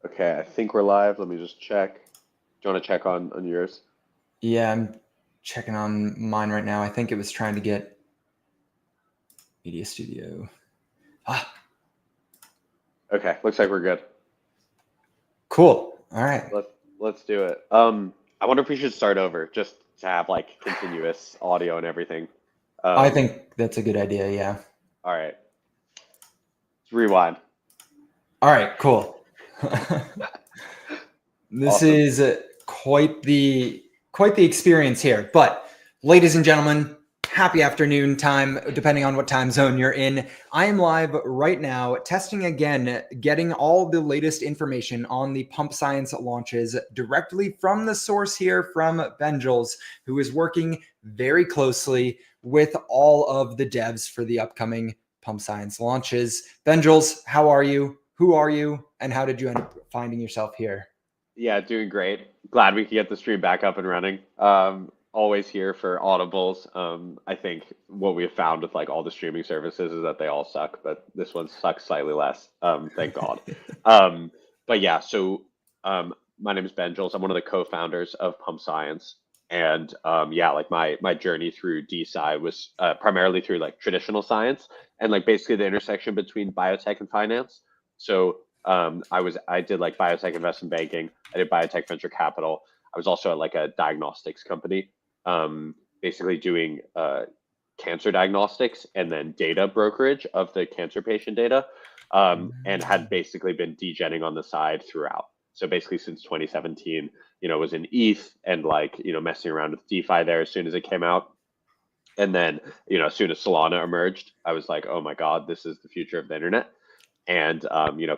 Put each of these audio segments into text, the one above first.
Okay, I think we're live. Let me just check. Do you want to check on yours? Yeah, I'm checking on mine right now. I think it was trying to get Media Studio. Ah, Okay, looks like we're good. cool. All right. Let's do it. I wonder if we should start over just to have like continuous audio and everything. I Um, think that's a good idea. Yeah. all right, let's rewind. All right, cool. This Awesome. is quite the experience here. But ladies and gentlemen, happy afternoon time, depending on what time zone you're in. I am live right now, testing again, getting all the latest information on the Pump Science launches directly from the source here from Benjels, who is working very closely with all of the devs for the upcoming Pump Science launches. Benjels, how are you? Who are you? And how did you end up finding yourself here? Yeah, doing great. Glad we could get the stream back up and running. Always here for audibles. I think what we have found with like all the streaming services is that they all suck, but this one sucks slightly less. Thank God. Um, but yeah, my name is Ben Jules. I'm one of the co-founders of Pump Science, and yeah, like my journey through DeSci was primarily through like traditional science and like basically the intersection between biotech and finance. So I did like biotech investment banking. I did biotech venture capital. I was also at like a diagnostics company, basically doing cancer diagnostics and then data brokerage of the cancer patient data, and had basically been degenning on the side throughout. So basically since 2017, was in ETH and like, messing around with DeFi there as soon as it came out. And then, as soon as Solana emerged, I was like, oh my God, this is the future of the internet. And,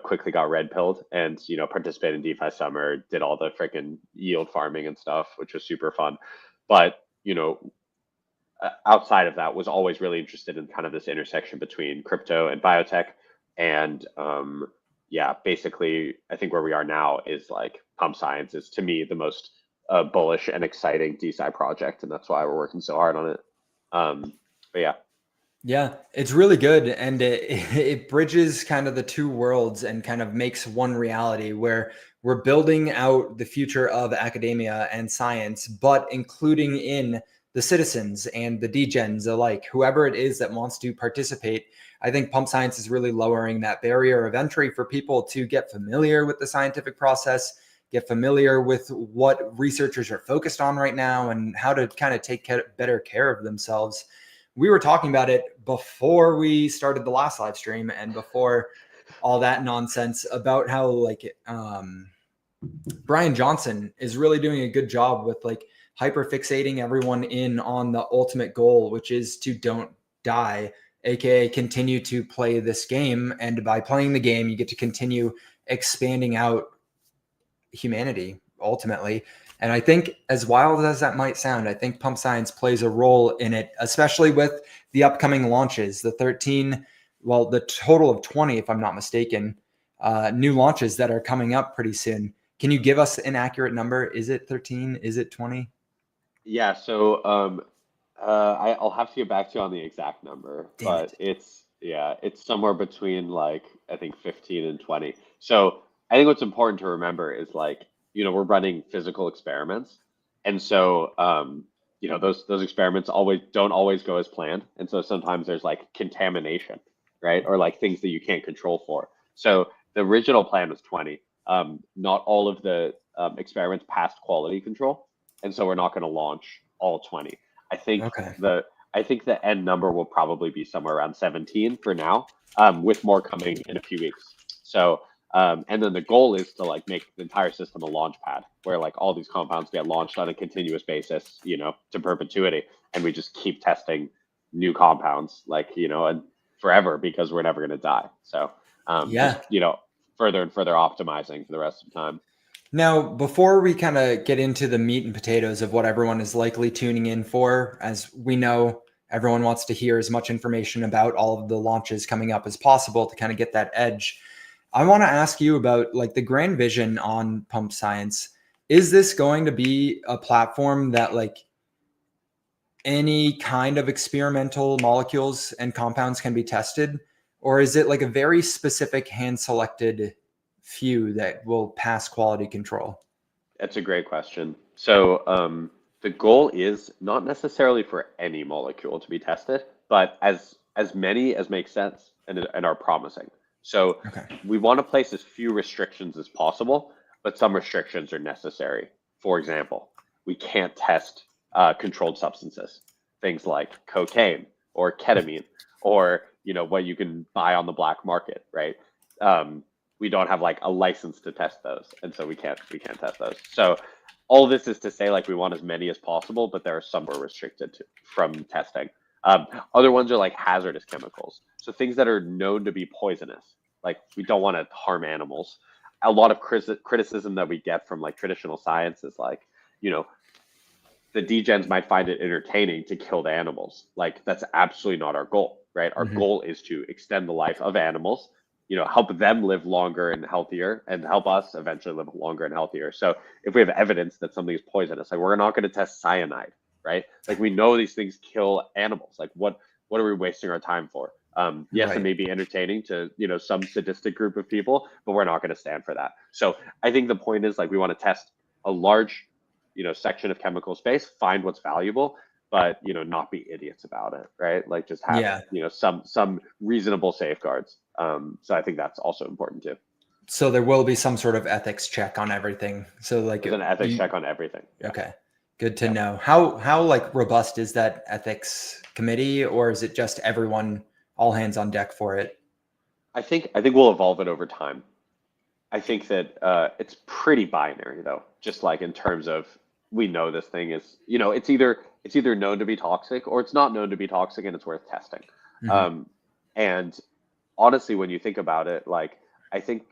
quickly got red pilled and, participated in DeFi Summer, did all the freaking yield farming and stuff, which was super fun. But, outside of that, was always really interested in kind of this intersection between crypto and biotech. And, yeah, basically, I think where we are now is like Pump Science is to me the most bullish and exciting DeSci project. And that's why we're working so hard on it. But yeah. Yeah, it's really good. And it bridges kind of the two worlds and kind of makes one reality where we're building out the future of academia and science, but including in the citizens and the degens alike, whoever it is that wants to participate. I think Pump Science is really lowering that barrier of entry for people to get familiar with the scientific process, get familiar with what researchers are focused on right now, and how to kind of take better care of themselves. We were talking about it before we started the last live stream and before all that nonsense about how Brian Johnson is really doing a good job with like hyper fixating everyone in on the ultimate goal, which is to don't die, aka continue to play this game. And by playing the game, you get to continue expanding out humanity ultimately. And I think, as wild as that might sound, I think Pump Science plays a role in it, especially with the upcoming launches, the 13, well, the total of 20, if I'm not mistaken, new launches that are coming up pretty soon. Can you give us an accurate number? Is it 13? Is it 20? Yeah, I'll have to get back to you on the exact number, Damn but it. it's somewhere between like I think 15 and 20. So I think what's important to remember is like, we're running physical experiments. And so those experiments always don't always go as planned. And so sometimes there's like contamination, right? Or like things that you can't control for. So the original plan was 20. Not all of the experiments passed quality control, and so we're not going to launch all 20. I think Okay. the I think the end number will probably be somewhere around 17 for now, with more coming in a few weeks. So, and then the goal is to like make the entire system a launch pad where like all these compounds get launched on a continuous basis, to perpetuity, and we just keep testing new compounds, like, and forever because we're never going to die. So, just Yeah. further and further optimizing for the rest of the time. Now, before we kind of get into the meat and potatoes of what everyone is likely tuning in for, as we know, everyone wants to hear as much information about all of the launches coming up as possible to kind of get that edge. I want to ask you about like the grand vision on Pump Science. Is this going to be a platform that like any kind of experimental molecules and compounds can be tested? Or is it like a very specific hand selected few that will pass quality control? That's a great question. So the goal is not necessarily for any molecule to be tested, but as many as make sense and are promising. So Okay. we want to place as few restrictions as possible, but some restrictions are necessary. For example, we can't test controlled substances, things like cocaine or ketamine, or what you can buy on the black market, right? We don't have like a license to test those, and so we can't test those. So all this is to say, like, we want as many as possible, but there are some we're restricted from testing. Other ones are like hazardous chemicals, so things that are known to be poisonous. Like, we don't want to harm animals. A lot of criticism that we get from like traditional science is like, you know, the degens might find it entertaining to kill the animals. Like, that's absolutely not our goal, right? Our goal is to extend the life of animals, help them live longer and healthier, and help us eventually live longer and healthier. So if we have evidence that something is poisonous, like, we're not going to test cyanide, right? Like, we know these things kill animals. Like, what are we wasting our time for? Yes, Right. it may be entertaining to some sadistic group of people, but we're not going to stand for that. So I think the point is, like, we want to test a large section of chemical space, find what's valuable, but not be idiots about it, right? Like, just have Yeah. some reasonable safeguards. So I think that's also important too. So there will be some sort of ethics check on everything. So like There's an ethics check on everything. Yeah. okay. Good to Yeah. know. How like robust is that ethics committee, or is it just everyone all hands on deck for it? I think we'll evolve it over time. I think that it's pretty binary though, just like in terms of, we know this thing is, it's either known to be toxic or it's not known to be toxic and it's worth testing. Mhm. Um, and honestly, when you think about it, like, I think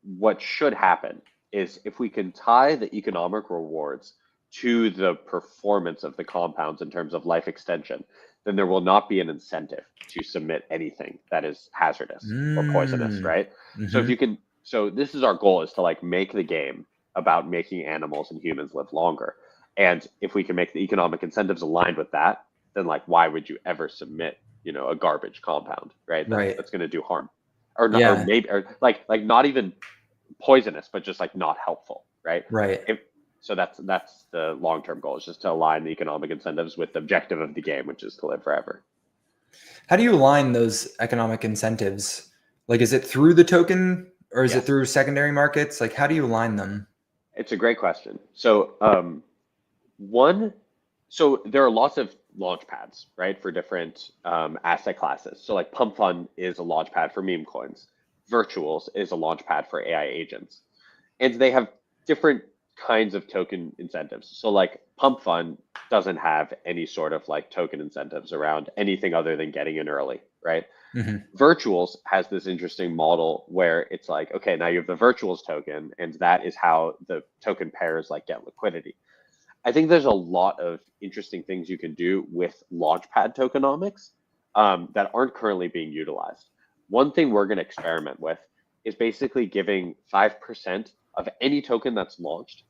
what should happen is, if we can tie the economic rewards to the performance of the compounds in terms of life extension, then there will not be an incentive to submit anything that is hazardous or poisonous, Mm. right? So if Mhm. you can, so this is our goal, is to like make the game about making animals and humans live longer. And if we can make the economic incentives aligned with that, then like, why would you ever submit, a garbage compound, right? Right. That's going to do harm, or not, or Yeah. maybe, or like not even poisonous, but just like not helpful, right? Right. If so, that's the long-term goal, is just to align the economic incentives with the objective of the game, which is to live forever. How do you align those economic incentives? Like, is it through the token or is it Yes, through secondary markets? Like, how do you align them? it's a great question. So one, so there are lots of launch pads, right, for different asset classes. So like Pump Fund is a launch pad for meme coins. Virtuals is a launch pad for AI agents, and they have different kinds of token incentives. So like Pump Fund doesn't have any sort of like token incentives around anything other than getting in early, right? Mhm. Virtuals has this interesting model where it's like, okay, now you have the Virtuals token, and that is how the token pairs like get liquidity. I think there's a lot of interesting things you can do with Launchpad tokenomics that aren't currently being utilized. One thing we're going to experiment with is basically giving 5% of any token that's launched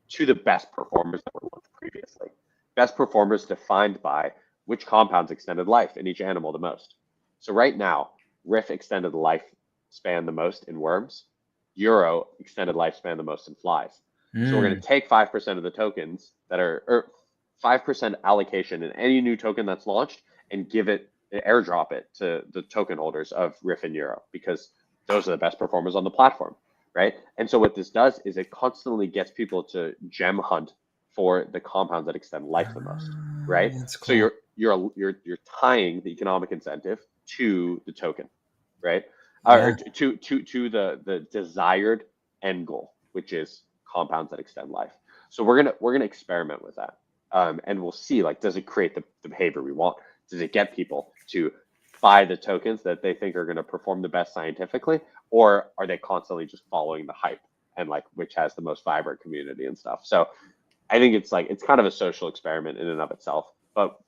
to the best performers that were launched previously. Best performers defined by which compounds extended life in each animal the most. So right now, Riff extended lifespan the most in worms. Euro extended lifespan the most in flies. So we're going Mm. to take 5% of the tokens that are, or 5% allocation in any new token that's launched, and give it, airdrop it to the token holders of Riff and Euro, because those are the best performers on the platform, right? And so what this does is it constantly gets people to gem hunt for the compounds that extend life the most, right? That's So cool. you're tying the economic incentive to the token, right? Or Yeah. to the desired end goal, which is compounds that extend life. So we're gonna experiment with that, and we'll see, like, does it create the behavior we want? Does it get people to buy the tokens that they think are going to perform the best scientifically, or are they constantly just following the hype and like which has the most vibrant community and stuff? So I think it's like, it's kind of a social experiment in and of itself, but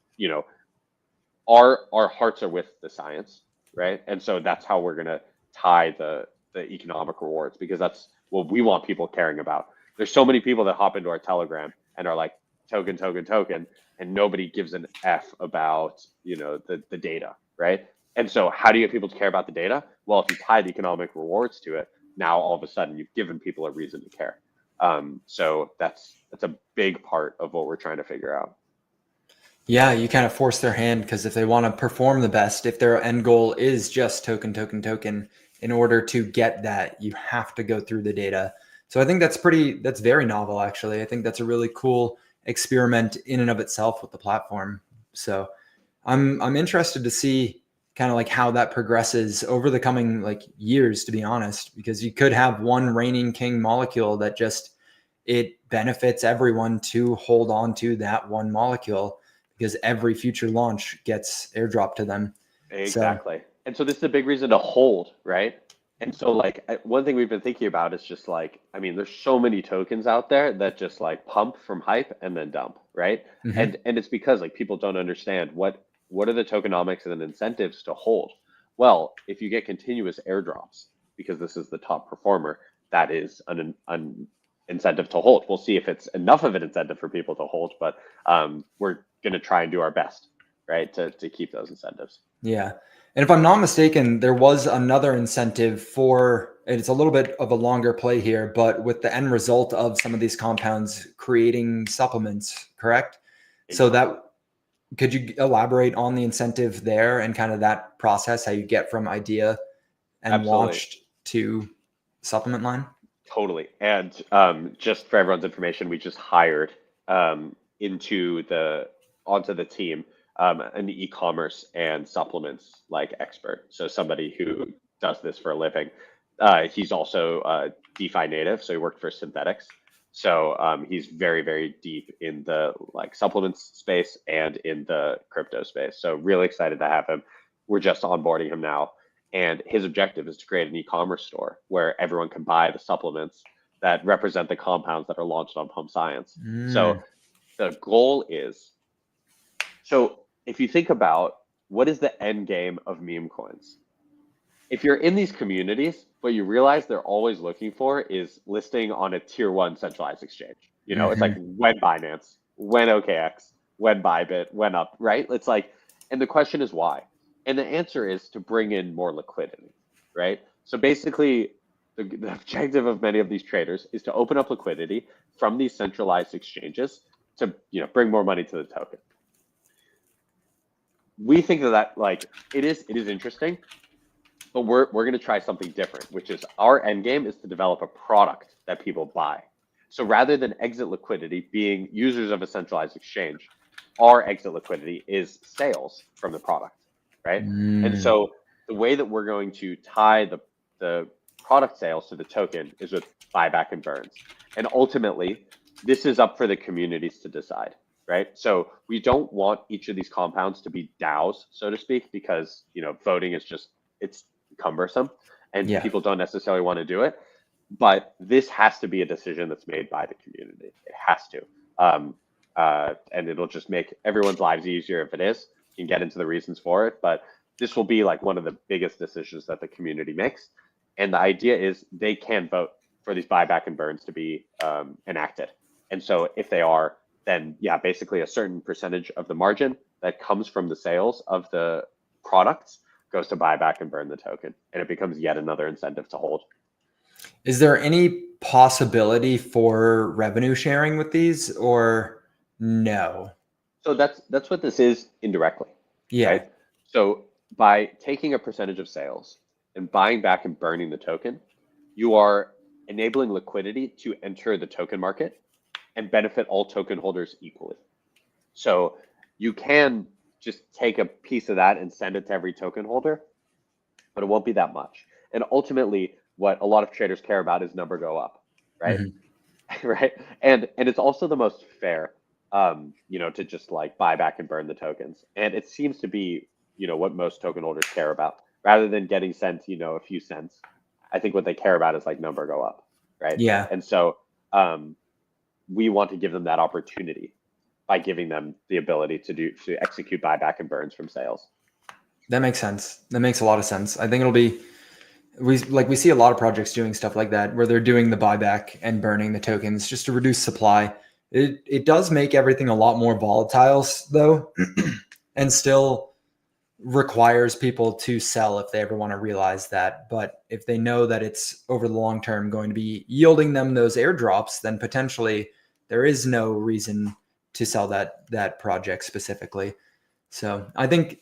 our hearts are with the science, right? And so that's how we're gonna tie the economic rewards, because that's what we want people caring about. There's so many people that hop into our Telegram and are like, token, token, token, and nobody gives an F about the data, right? And so how do you get people to care about the data? Well, if you tie the economic rewards to it, now all of a sudden you've given people a reason to care. So that's a big part of what we're trying to figure out. Yeah, you kind of force their hand because if they want to perform the best, if their end goal is just token, token, token, in order to get that, you have to go through the data. So I think that's very novel, actually. I think that's a really cool experiment in and of itself with the platform. So I'm interested to see kind of like how that progresses over the coming like years, to be honest, because you could have one reigning king molecule that just it benefits everyone to hold on to that one molecule because every future launch gets airdropped to them. Exactly. And so this is a big reason to hold, right? And so like one thing we've been thinking about is just like, I mean, there's so many tokens out there that just like pump from hype and then dump, right? Mhm. And it's because like people don't understand what are the tokenomics and incentives to hold. Well, if you get continuous airdrops, because this is the top performer, that is an incentive to hold. We'll see if it's enough of an incentive for people to hold, but we're going to try and do our best, right, to keep those incentives. Yeah. And if I'm not mistaken, there was another incentive for, and it's a little bit of a longer play here, but with the end result of some of these compounds creating supplements, correct? So Exactly. that, could you elaborate on the incentive there and kind of that process, how you get from idea and Absolutely. launched to supplement line? Totally. And just for everyone's information, we just hired into onto the team an e-commerce and supplements like expert. So somebody who does this for a living. He's also DeFi native, so he worked for Synthetics. So he's very, very deep in the like supplements space and in the crypto space. So really excited to have him. We're just onboarding him now. And his objective is to create an e-commerce store where everyone can buy the supplements that represent the compounds that are launched on Pump Science. So the goal is, so if you think about what is the end game of meme coins? If you're in these communities, what you realize they're always looking for is listing on a tier one centralized exchange. You know, it's like Mm-hmm. when Binance, when OKX, when Bybit, when up, right? It's like, and the question is why? And the answer is to bring in more liquidity, right? So basically, the objective of many of these traders is to open up liquidity from these centralized exchanges to, bring more money to the token. We think that like it is interesting, but we're going to try something different, which is our end game is to develop a product that people buy. So rather than exit liquidity being users of a centralized exchange, our exit liquidity is sales from the product, right? And so the way that we're going to tie the product sales to the token is with buyback and burns. And ultimately, this is up for the communities to decide, right? So we don't want each of these compounds to be DAOs, so to speak, because voting is just it's cumbersome and Yeah. people don't necessarily want to do it. But this has to be a decision that's made by the community. It has to. And it'll just make everyone's lives easier if it is. You can get into the reasons for it, but this will be like one of the biggest decisions that the community makes. And the idea is they can vote for these buyback and burns to be enacted. And so if they are, then yeah, basically a certain percentage of the margin that comes from the sales of the products goes to buy back and burn the token, and it becomes yet another incentive to hold. Is there any possibility for revenue sharing with these or no? So that's what this is indirectly, Yeah. right? So by taking a percentage of sales and buying back and burning the token, you are enabling liquidity to enter the token market and benefit all token holders equally. So you can just take a piece of that and send it to every token holder, but it won't be that much. And ultimately, what a lot of traders care about is number go up, right? Mhm. Right. And it's also the most fair, to just like buy back and burn the tokens. And it seems to be, what most token holders care about, rather than getting sent, a few cents. I think what they care about is like number go up, right? Yeah. And so we want to give them that opportunity by giving them the ability to execute buyback and burns from sales. That makes sense. That makes a lot of sense. I think it'll be we see a lot of projects doing stuff like that where they're doing the buyback and burning the tokens just to reduce supply. It does make everything a lot more volatile though, and still requires people to sell if they ever want to realize that. But if they know that it's over the long term going to be yielding them those airdrops, then potentially there is no reason to sell that project specifically. So I think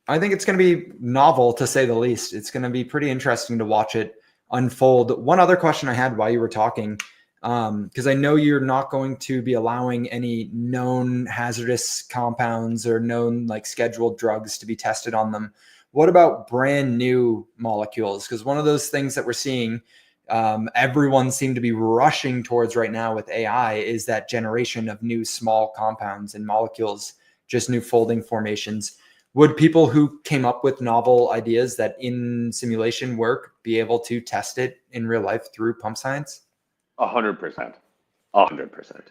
it's going to be novel, to say the least. It's going to be pretty interesting to watch it unfold. One other question I had while you were talking, because I know you're not going to be allowing any known hazardous compounds or known like scheduled drugs to be tested on them. What about brand new molecules? Because one of those things that we're seeing, everyone seemed to be rushing towards right now with AI, is that generation of new small compounds and molecules, just new folding formations. Would people who came up with novel ideas that in simulation work be able to test it in real life through pump science? 100%. 100%.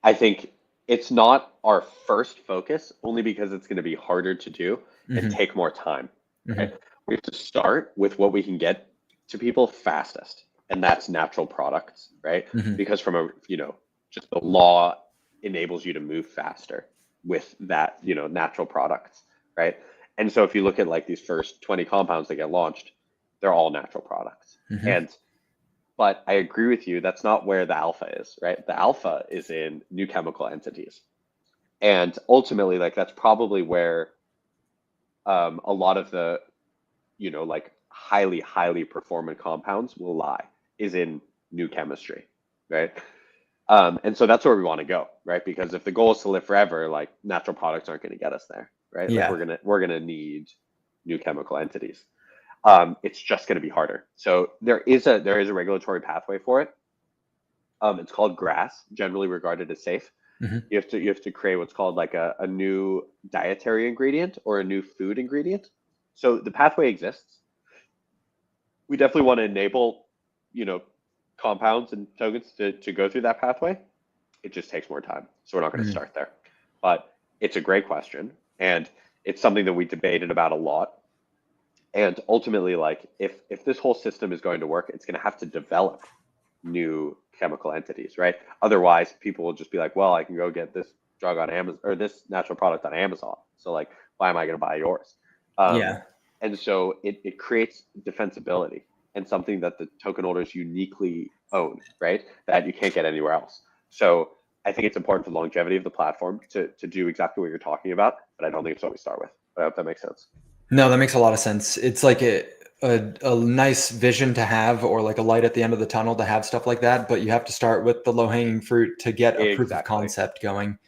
I think it's not our first focus, only because it's going to be harder to do and take more time. Right? We have to start with what we can get to people fastest, and that's natural products, right? Because from a, just the law enables you to move faster with that, natural products, right? And so if you look at like these first 20 compounds that get launched, they're all natural products. But I agree with you, that's not where the alpha is, right? The alpha is in new chemical entities. And ultimately, like that's probably where a lot of the, like highly performant compounds will lie, is in new chemistry, right? And so that's where we want to go, right? Because if the goal is to live forever, like natural products aren't going to get us there, right? Yeah. Like we're gonna need new chemical entities. It's just going to be harder. So there is a regulatory pathway for it. It's called GRAS, generally regarded as safe. You have to create what's called like a new dietary ingredient or a new food ingredient. So the pathway exists. We definitely want to enable, compounds and tokens to go through that pathway. It just takes more time. So we're not going to start there. But it's a great question. And it's something that we debated about a lot. And ultimately, like if this whole system is going to work, it's going to have to develop new chemical entities, right? Otherwise, people will just be like, well, I can go get this drug on Amazon or this natural product on Amazon. So like, why am I going to buy yours? And so it creates defensibility and something that the token holders uniquely own, right? That you can't get anywhere else. So I think it's important for the longevity of the platform to do exactly what you're talking about, but I don't think it's what we start with. But I hope that makes sense. No, that makes a lot of sense. It's like a nice vision to have, or like a light at the end of the tunnel to have stuff like that. But you have to start with the low hanging fruit to get a proof of concept going.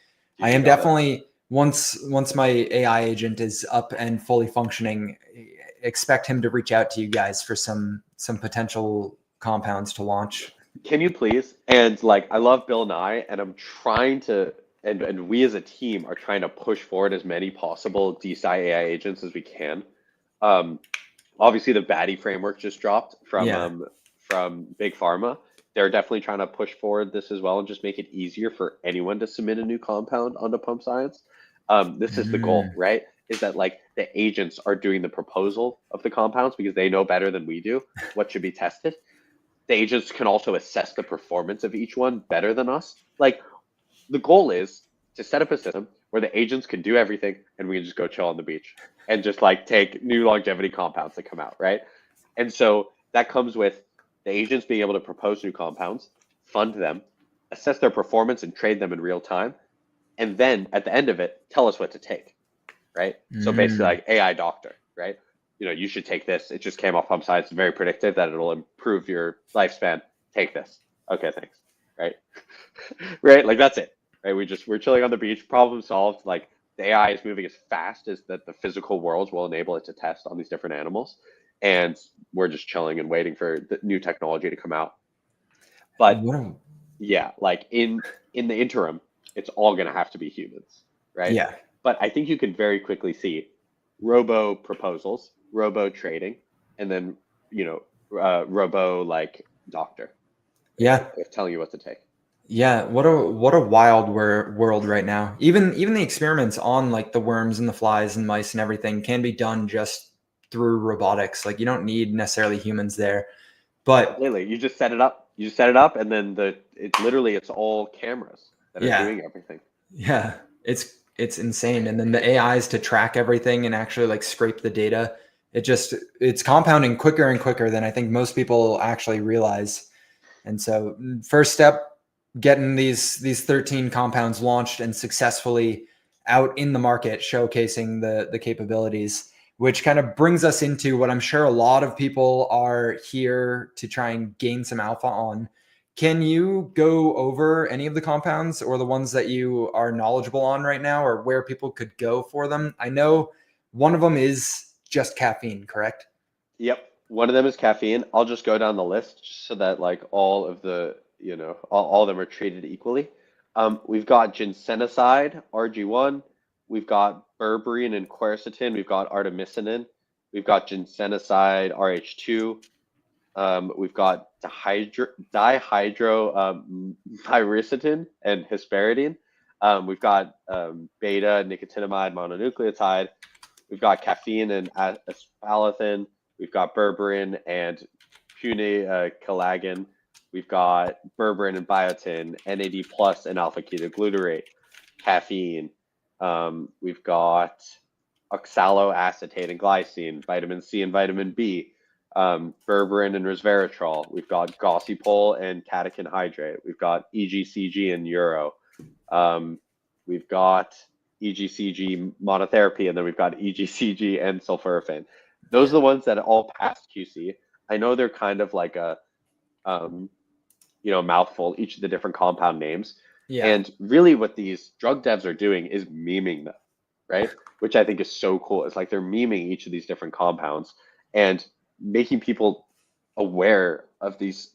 I am definitely, once my AI agent is up and fully functioning, expect him to reach out to you guys for some potential compounds to launch. Can you please? And like, I love Bill Nye, and I'm trying to, and we as a team are trying to push forward as many possible DeSci AI agents as we can. Obviously, the Batty framework just dropped from Big Pharma. They're definitely trying to push forward this as well and just make it easier for anyone to submit a new compound onto Pump Science. This is the goal, right? Is that like the agents are doing the proposal of the compounds because they know better than we do what should be tested. The agents can also assess the performance of each one better than us. Like, the goal is to set up a system where the agents can do everything and we can just go chill on the beach and just like take new longevity compounds that come out, right? And so that comes with the agents being able to propose new compounds, fund them, assess their performance and trade them in real time, and then at the end of it, tell us what to take, right? So basically like AI doctor, right? You should take this. It just came off Pump Science. It's very predictive that it'll improve your lifespan. Take this. Okay, thanks. Right? Right? Like that's it. Right? We're chilling on the beach, problem solved. Like the AI is moving as fast as that the physical world will enable it to test on these different animals. And we're just chilling and waiting for the new technology to come out. But yeah, like in the interim, it's all gonna have to be humans, right? Yeah. But I think you can very quickly see robo proposals, robo trading, and then robo like doctor. Yeah, telling you what to take. Yeah, what a wild world right now. Even the experiments on like the worms and the flies and mice and everything can be done just through robotics. Like you don't need necessarily humans there. But completely, you just set it up. You set it up, and then it's all cameras that are doing everything. Yeah, it's it's insane. And then the AIs to track everything and actually like scrape the data. It's compounding quicker and quicker than I think most people actually realize. And so first step, getting these 13 compounds launched and successfully out in the market, showcasing the capabilities, which kind of brings us into what I'm sure a lot of people are here to try and gain some alpha on. Can you go over any of the compounds or the ones that you are knowledgeable on right now, or where people could go for them? I know one of them is just caffeine, correct? Yep. One of them is caffeine. I'll just go down the list just so that like all of the, all of them are treated equally. We've got ginsenoside, RG1. We've got berberine and quercetin. We've got artemisinin. We've got ginsenoside, RH2. We've got dihydropyricetin and hesperidine. We've got beta nicotinamide mononucleotide. We've got caffeine and aspalathin. We've got berberine and punicalagin. We've got berberine and biotin, NAD plus and alpha ketoglutarate, caffeine. We've got oxaloacetate and glycine, vitamin C and vitamin B, berberine and resveratrol. We've got gossypol and catechin hydrate. We've got EGCG and uro. We've got EGCG monotherapy, and then we've got EGCG and sulforaphane. Those are the ones that all passed QC. I know they're kind of like a, mouthful, each of the different compound names. Yeah. And really what these drug devs are doing is memeing them, right? Which I think is so cool. It's like they're memeing each of these different compounds and making people aware of these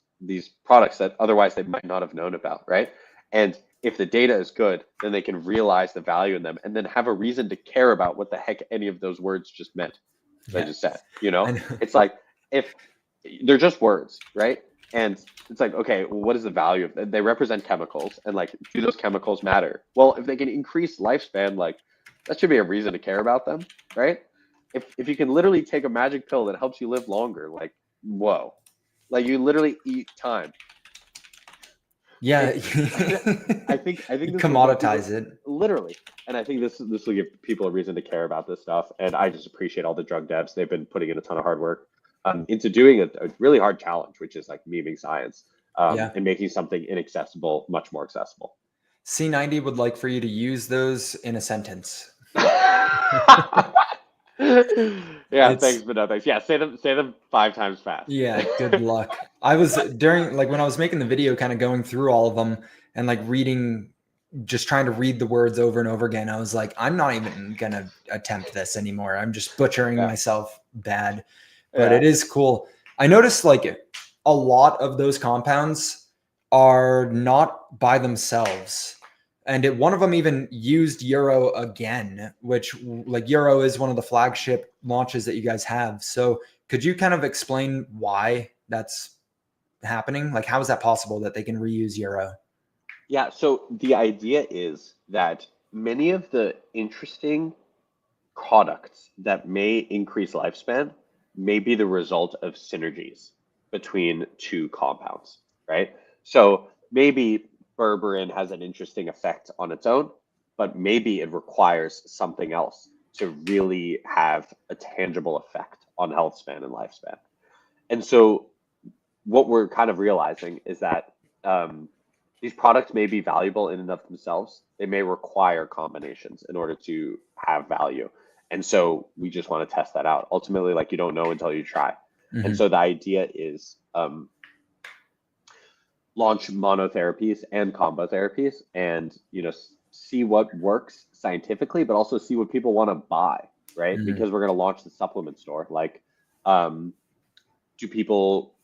products that otherwise they might not have known about, right? And if the data is good, then they can realize the value in them and then have a reason to care about what the heck any of those words just meant. I just said, it's like if they're just words, right? And it's like, okay, well, what is the value of them? They represent chemicals, and like, do those chemicals matter? Well, if they can increase lifespan, like that should be a reason to care about them, right? If you can literally take a magic pill that helps you live longer, like, whoa, like you literally eat time. Yeah. I think this commoditize it literally, and I think this will give people a reason to care about this stuff. And I just appreciate all the drug devs. They've been putting in a ton of hard work into doing a really hard challenge, which is like memeing science and making something inaccessible much more accessible. C90 would like for you to use those in a sentence. Yeah, thanks, but no thanks. Yeah, say them 5 times fast. Yeah, good luck. I was when I was making the video, kind of going through all of them and like reading, just trying to read the words over and over again. I was like, I'm not even gonna attempt this anymore. I'm just butchering myself bad. But it is cool. I noticed like a lot of those compounds are not by themselves. And one of them even used Euro again, which like Euro is one of the flagship launches that you guys have. So could you kind of explain why that's happening? Like, how is that possible that they can reuse Euro? Yeah, so the idea is that many of the interesting products that may increase lifespan may be the result of synergies between 2 compounds, right? So maybe berberine has an interesting effect on its own, but maybe it requires something else to really have a tangible effect on health span and lifespan. And so what we're kind of realizing is that these products may be valuable in and of themselves. They may require combinations in order to have value. And so we just want to test that out. Ultimately, like, you don't know until you try. Mm-hmm. And so the idea is launch monotherapies and combo therapies and, see what works scientifically, but also see what people want to buy, right? Mm-hmm. Because we're going to launch the supplement store. Like, do people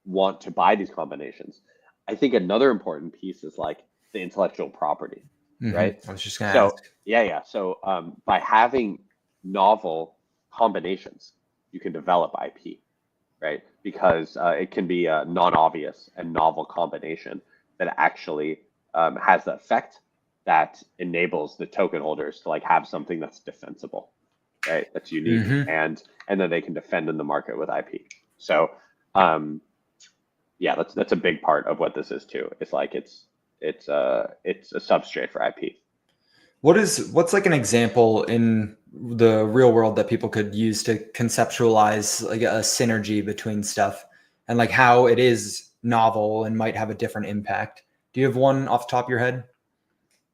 want to buy these combinations? I think another important piece is like the intellectual property, mm-hmm. right? I was just going to ask. Yeah. So by having novel combinations, you can develop IP, right? Because it can be a non-obvious and novel combination that actually has the effect that enables the token holders to like have something that's defensible, right? That's unique, mm-hmm. and then they can defend in the market with IP. So yeah, that's a big part of what this is too. It's like it's a substrate for IP. What's like an example in the real world that people could use to conceptualize like a synergy between stuff and like how it is novel and might have a different impact? Do you have one off the top of your head?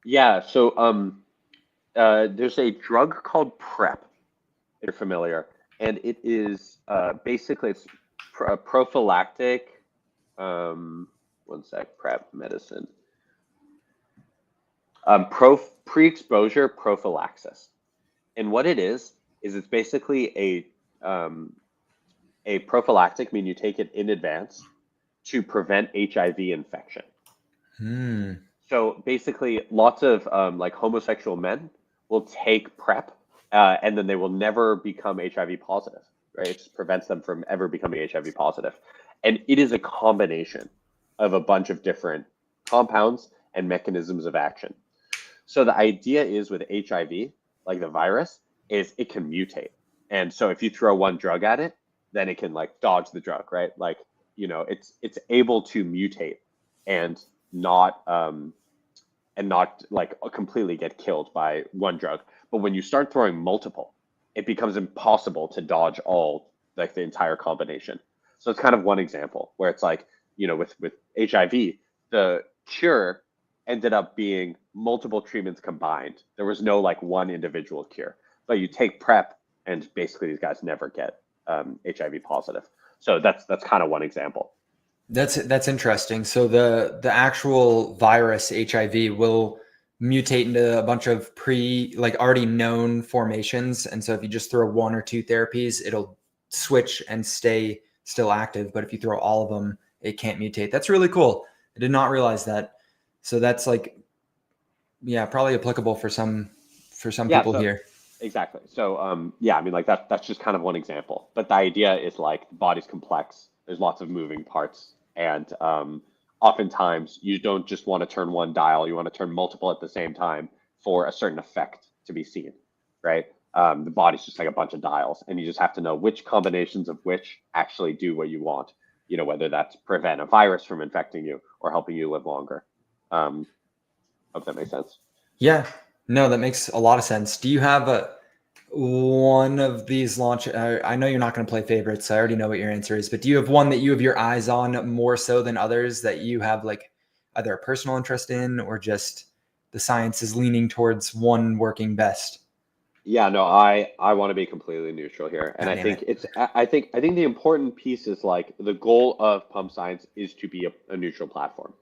Yeah, so there's a drug called PrEP, if you're familiar, and it is basically it's prophylactic. Um, one sec, PrEP medicine. Pre-exposure prophylaxis, and what it is it's basically a prophylactic, meaning you take it in advance to prevent HIV infection. Hmm. So basically, lots of like homosexual men will take PrEP, and then they will never become HIV positive, right? It just prevents them from ever becoming HIV positive. And it is a combination of a bunch of different compounds and mechanisms of action. So the idea is with HIV, like the virus, is it can mutate. And so if you throw one drug at it, then it can like dodge the drug, right? Like, it's able to mutate and not not like completely get killed by one drug. But when you start throwing multiple, it becomes impossible to dodge all like the entire combination. So it's kind of one example where it's like, with HIV, the cure ended up being multiple treatments combined. There was no like one individual cure. But you take PrEP, and basically these guys never get HIV positive. So that's kind of one example. That's interesting. So the actual virus HIV will mutate into a bunch of like already known formations, and so if you just throw one or two therapies, it'll switch and stay still active. But if you throw all of them, it can't mutate. That's really cool. I did not realize that. So that's like, yeah, probably applicable for some Yeah, people so here. exactly. So yeah, I mean like that's just kind of one example. But the idea is like the body's complex. There's lots of moving parts, and oftentimes you don't just want to turn one dial, you want to turn multiple at the same time for a certain effect to be seen, right? The body's just like a bunch of dials, and you just have to know which combinations of which actually do what you want. Whether that's prevent a virus from infecting you or helping you live longer. Um, Hope that makes sense. Yeah, no, that makes a lot of sense. Do you have a one of these launch? I know you're not going to play favorites. So I already know what your answer is, but do you have one that you have your eyes on more so than others that you have like either a personal interest in or just the science is leaning towards one working best? Yeah, no, I want to be completely neutral here, and God I damn think it. it's I think the important piece is like the goal of Pump Science is to be a neutral platform,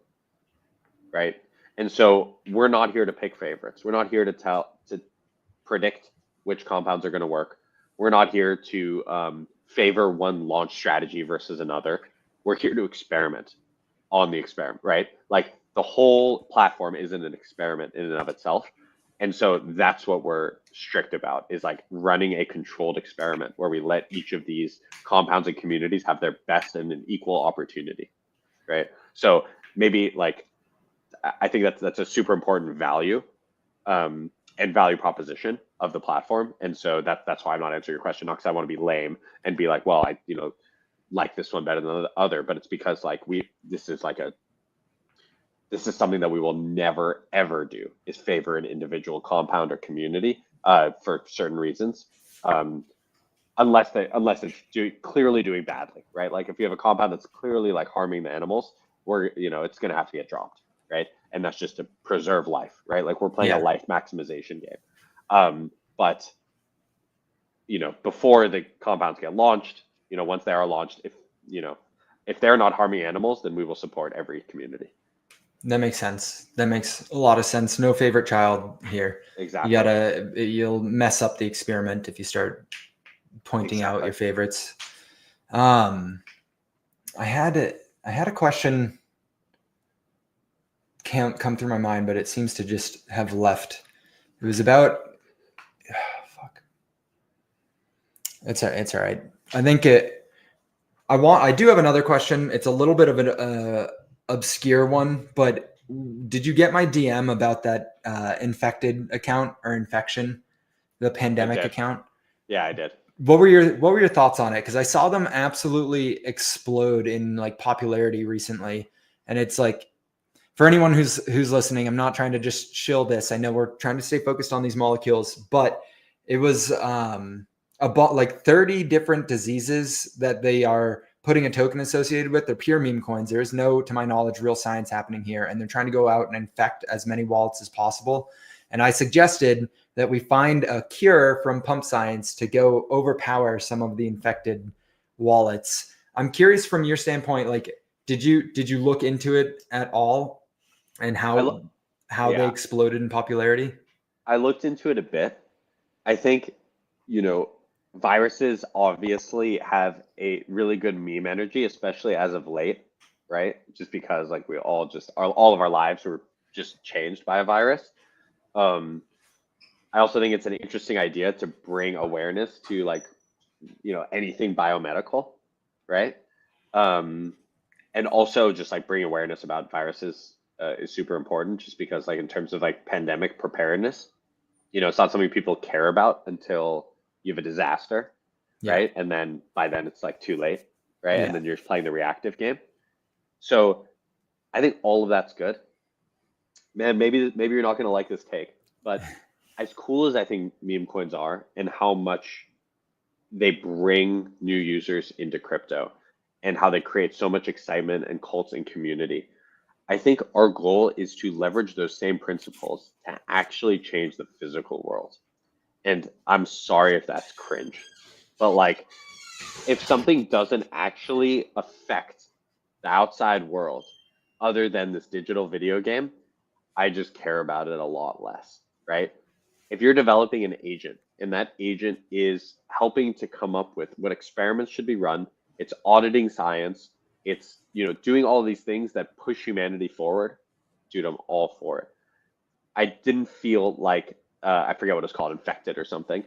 right? And so we're not here to pick favorites. We're not here to predict which compounds are going to work. We're not here to favor one launch strategy versus another. We're here to experiment on the experiment, right? Like the whole platform isn't an experiment in and of itself. And so that's what we're strict about is like running a controlled experiment where we let each of these compounds and communities have their best and an equal opportunity, right? So maybe like I think that's a super important value and value proposition of the platform. And so that's why I'm not answering your question, not because I want to be lame and be like, well, I like this one better than the other, but it's because like this is something that we will never ever do is favor an individual compound or community for certain reasons, unless it's clearly doing badly, right? Like if you have a compound that's clearly like harming the animals, it's going to have to get dropped, right? And that's just to preserve life, right? Like we're playing a Yeah. life maximization game. But before the compounds get launched, once they are launched, if they're not harming animals, then we will support every community. That makes sense. That makes a lot of sense. No favorite child here. Exactly. You'll mess up the experiment if you start pointing out Exactly. your favorites. Um, I had a question can't come through my mind, but it seems to just have left. It was about fuck. It's all right. I think it. I do have another question. It's a little bit of an obscure one, but did you get my DM about that infected account or infection, the I pandemic did. account? Yeah, I did. What were your thoughts on it? Because I saw them absolutely explode in like popularity recently, and it's like for anyone who's listening, I'm not trying to just shill this. I know we're trying to stay focused on these molecules, but it was about like 30 different diseases that they are putting a token associated with. They're pure meme coins. There is no, to my knowledge, real science happening here. And they're trying to go out and infect as many wallets as possible. And I suggested that we find a cure from Pump Science to go overpower some of the infected wallets. I'm curious from your standpoint, like, did you look into it at all and how they exploded in popularity? I looked into it a bit. I think, viruses obviously have a really good meme energy, especially as of late, right? Just because like we all all of our lives were just changed by a virus. Um, I also think it's an interesting idea to bring awareness to like, anything biomedical, right? Um, and also just like bring awareness about viruses is super important just because like in terms of like pandemic preparedness, it's not something people care about until you have a disaster, Yeah. right? And then by then it's like too late, right? Yeah. And then you're just playing the reactive game. So I think all of that's good. Man, maybe you're not gonna like this take, but as cool as I think meme coins are and how much they bring new users into crypto and how they create so much excitement and cults and community, I think our goal is to leverage those same principles to actually change the physical world. And I'm sorry if that's cringe, but like if something doesn't actually affect the outside world other than this digital video game, I just care about it a lot less, right? If you're developing an agent and that agent is helping to come up with what experiments should be run, it's auditing science, it's doing all these things that push humanity forward, dude, I'm all for it. I didn't feel like I forget what it's called, infected or something,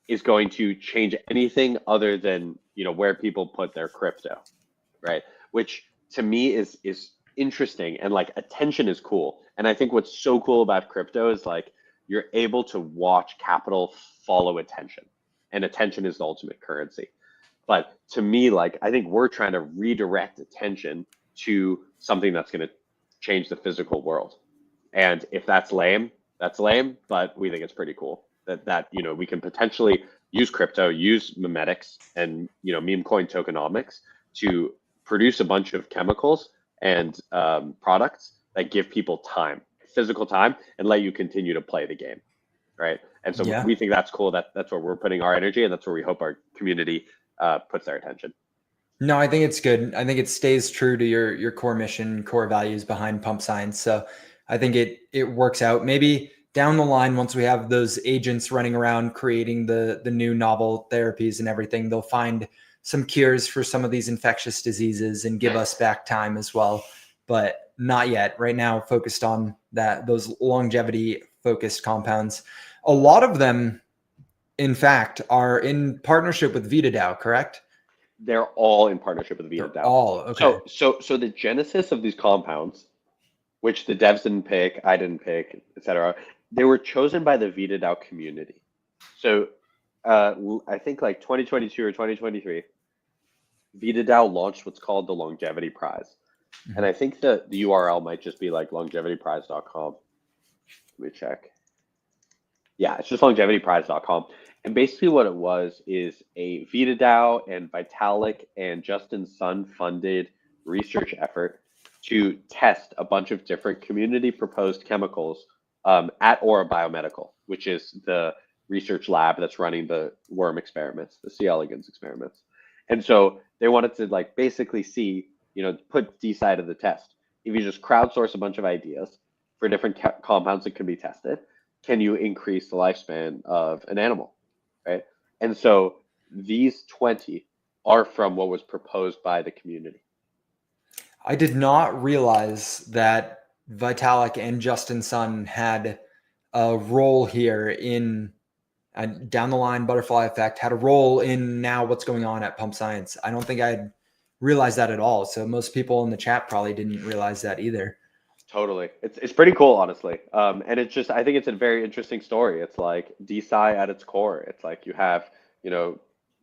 is going to change anything other than where people put their crypto, right? Which to me is interesting, and like attention is cool. And I think what's so cool about crypto is like you're able to watch capital follow attention, and attention is the ultimate currency. But to me, like I think we're trying to redirect attention to something that's going to change the physical world. And if that's lame, that's lame, but we think it's pretty cool that we can potentially use crypto, use memetics and meme coin tokenomics to produce a bunch of chemicals and products that give people time, physical time, and let you continue to play the game, right? And so Yeah. we think that's cool. That's where we're putting our energy, and that's where we hope our community puts their attention. No, I think it's good. I think it stays true to your core mission, core values behind Pump Science. So I think it works out. Maybe down the line, once we have those agents running around creating the new novel therapies and everything, they'll find some cures for some of these infectious diseases and give us back time as well. But not yet. Right now, focused on those longevity focused compounds. A lot of them, in fact, are in partnership with VitaDAO, correct? They're all in partnership with VitaDAO. All okay. So the genesis of these compounds, which the devs didn't pick, I didn't pick, etc., they were chosen by the VitaDAO community. So I think like 2022 or 2023, VitaDAO launched what's called the Longevity Prize. Mm-hmm. And I think the URL might just be like longevityprize.com. Let me check. Yeah, it's just longevityprize.com. And basically what it was is a VitaDAO and Vitalik and Justin Sun funded research effort to test a bunch of different community proposed chemicals at Aura Biomedical, which is the research lab that's running the worm experiments, the C. elegans experiments. And so they wanted to like basically see, put D side of the test. If you just crowdsource a bunch of ideas for different compounds that can be tested, can you increase the lifespan of an animal, right? And so these 20 are from what was proposed by the community. I did not realize that Vitalik and Justin Sun had a role here in down the line butterfly effect, had a role in now what's going on at Pump Science. I don't think I'd realized that at all. So most people in the chat probably didn't realize that either. Totally. It's pretty cool, honestly. And it's just, I think it's a very interesting story. It's like DeSci at its core. It's like you have,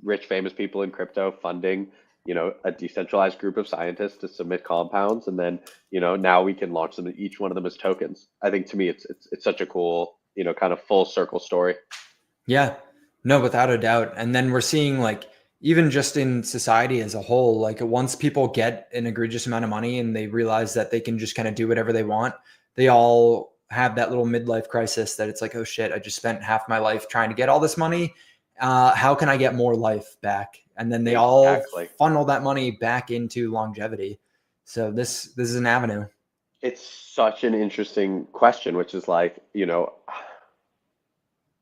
rich, famous people in crypto funding a decentralized group of scientists to submit compounds, and then, now we can launch them, each one of them as tokens. I think to me, it's such a cool, kind of full circle story. Yeah, no, without a doubt. And then we're seeing like even just in society as a whole, like once people get an egregious amount of money and they realize that they can just kind of do whatever they want, they all have that little midlife crisis that it's like, oh shit, I just spent half my life trying to get all this money. How can I get more life back? And then they all Exactly. funnel that money back into longevity. So this is an avenue. It's such an interesting question, which is like,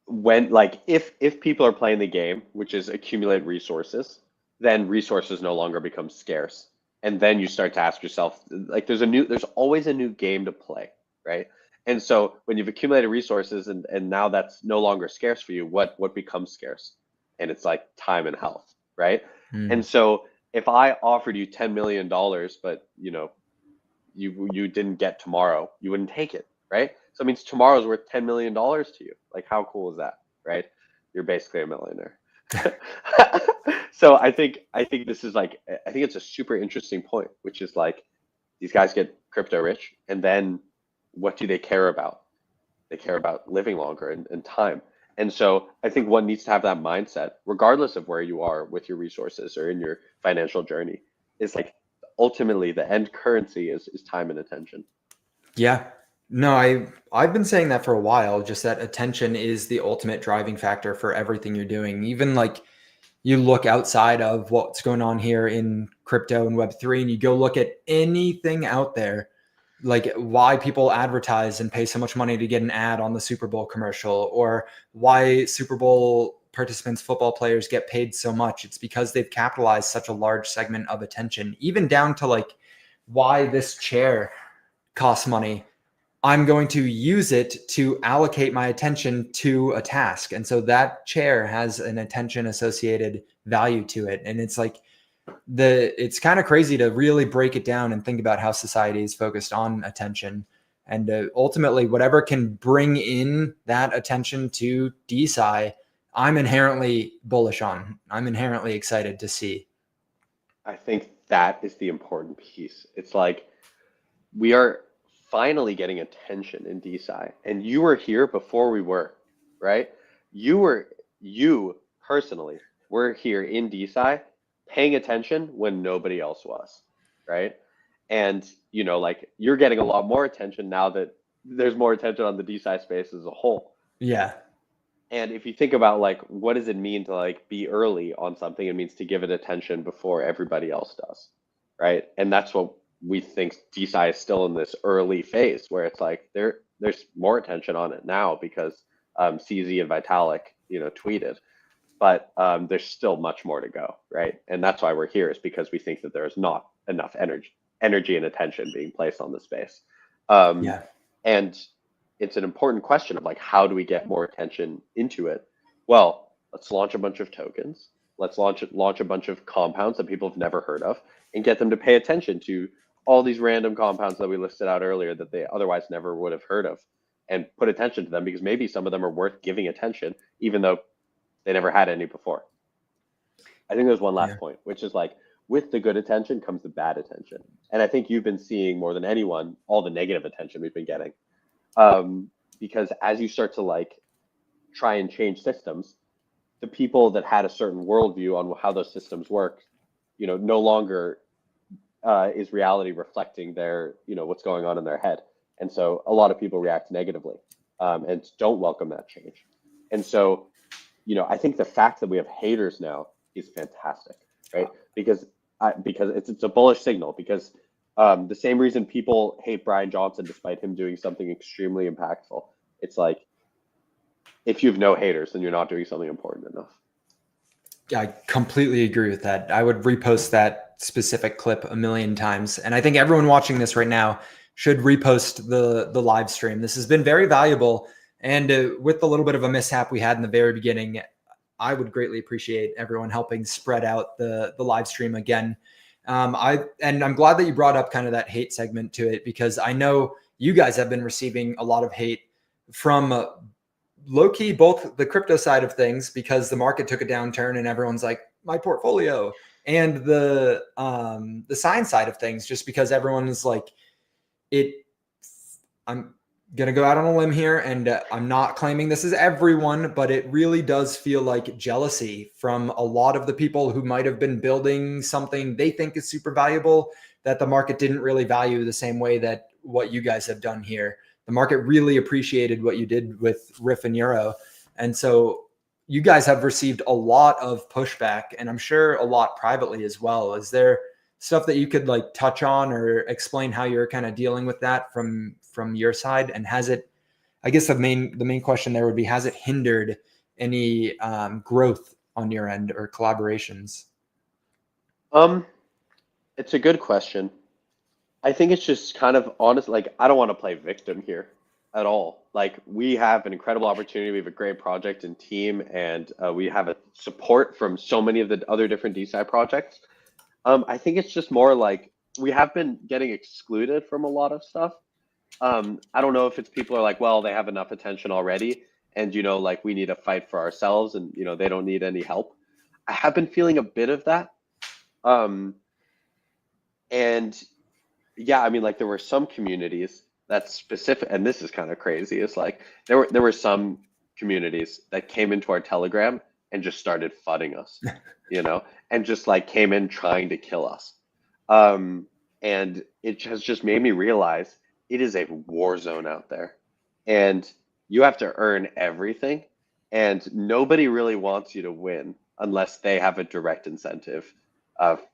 when, like, if people are playing the game, which is accumulate resources, then resources no longer become scarce. And then you start to ask yourself, like, there's always a new game to play, right? And so when you've accumulated resources, and now that's no longer scarce for you, what becomes scarce? And it's like time and health, right? Hmm. And so if I offered you $10 million, but you didn't get tomorrow, you wouldn't take it, right? So it means tomorrow's worth $10 million to you. Like, how cool is that, right? You're basically a millionaire. So I think this is like, I think it's a super interesting point, which is like, these guys get crypto rich, and then what do they care about? They care about living longer and time. And so I think one needs to have that mindset, regardless of where you are with your resources or in your financial journey. Is like, ultimately the end currency is time and attention. Yeah. No, I've been saying that for a while, just that attention is the ultimate driving factor for everything you're doing. Even like you look outside of what's going on here in crypto and Web3 and you go look at anything out there, like why people advertise and pay so much money to get an ad on the Super Bowl commercial, or why Super Bowl participants, football players get paid so much. It's because they've capitalized such a large segment of attention, even down to like why this chair costs money. I'm going to use it to allocate my attention to a task. And so that chair has an attention associated value to it. And it's like it's kind of crazy to really break it down and think about how society is focused on attention. And ultimately, whatever can bring in that attention to DeSci, I'm inherently bullish on. I'm inherently excited to see. I think that is the important piece. It's like, we are finally getting attention in DeSci, and you were here before we were, right? You personally were here in DeSci paying attention when nobody else was, right? And like, you're getting a lot more attention now that there's more attention on the DeSci space as a whole. Yeah. And if you think about, like, what does it mean to, like, be early on something, it means to give it attention before everybody else does, right? And that's what we think DeSci is still in this early phase, where it's like there's more attention on it now because CZ and Vitalik, tweeted, but there's still much more to go, right? And that's why we're here, is because we think that there's not enough energy and attention being placed on the space. Yeah. And it's an important question of, like, how do we get more attention into it? Well, let's launch a bunch of tokens. Let's launch a bunch of compounds that people have never heard of, and get them to pay attention to all these random compounds that we listed out earlier that they otherwise never would have heard of, and put attention to them, because maybe some of them are worth giving attention, even though they never had any before. I think there's one last point, which is like, with the good attention comes the bad attention. And I think you've been seeing more than anyone all the negative attention we've been getting. Because as you start to, like, try and change systems, the people that had a certain worldview on how those systems work, no longer is reality reflecting their, what's going on in their head. And so a lot of people react negatively, and don't welcome that change. And so, I think the fact that we have haters now is fantastic, right? Because it's a bullish signal, because the same reason people hate Brian Johnson despite him doing something extremely impactful, it's like, if you have no haters, then you're not doing something important enough. I completely agree with that. I would repost that specific clip a million times. And I think everyone watching this right now should repost the live stream. This has been very valuable. And with the little bit of a mishap we had in the very beginning, I would greatly appreciate everyone helping spread out the live stream again. I'm glad that you brought up kind of that hate segment to it, because I know you guys have been receiving a lot of hate from low key, both the crypto side of things, because the market took a downturn and everyone's like, my portfolio. and the science side of things, just because everyone is like it. I'm gonna go out on a limb here, and I'm not claiming this is everyone, but it really does feel like jealousy from a lot of the people who might have been building something they think is super valuable that the market didn't really value the same way that what you guys have done here. The market really appreciated what you did with Riff and Euro, and so you guys have received a lot of pushback, and I'm sure a lot privately as well. Is there stuff that you could like touch on or explain how you're kind of dealing with that from your side? And has it, I guess the main question there would be, has it hindered any growth on your end or collaborations? Um, it's a good question. I think it's just kind of honest. Like, I don't want to play victim here at all. Like, we have an incredible opportunity. We have a great project and team, and we have a support from so many of the other different DeSci projects. I think it's just more like we have been getting excluded from a lot of stuff. I don't know if it's people are like, well, they have enough attention already, and like we need to fight for ourselves, and they don't need any help. I have been feeling a bit of that. Um, and yeah, I mean, like there were some communities that's specific, and this is kind of crazy. It's like there were some communities that came into our Telegram and just started fudding us, and just like came in trying to kill us. Um, and it has just made me realize it is a war zone out there, and you have to earn everything, and nobody really wants you to win unless they have a direct incentive.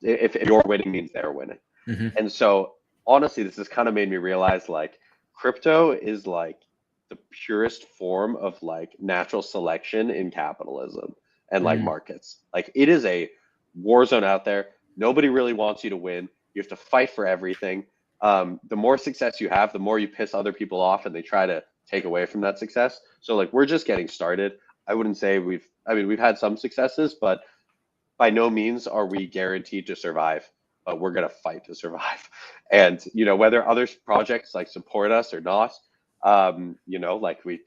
If you're winning means they're winning. Mm-hmm. And so honestly, this has kind of made me realize like crypto is like the purest form of like natural selection in capitalism and like Mm-hmm. markets. Like it is a war zone out there. Nobody really wants you to win. You have to fight for everything. The more success you have, the more you piss other people off and they try to take away from that success. So like we're just getting started. I wouldn't say we've had some successes, but by no means are we guaranteed to survive, but we're going to fight to survive. And whether other projects like support us or not, like we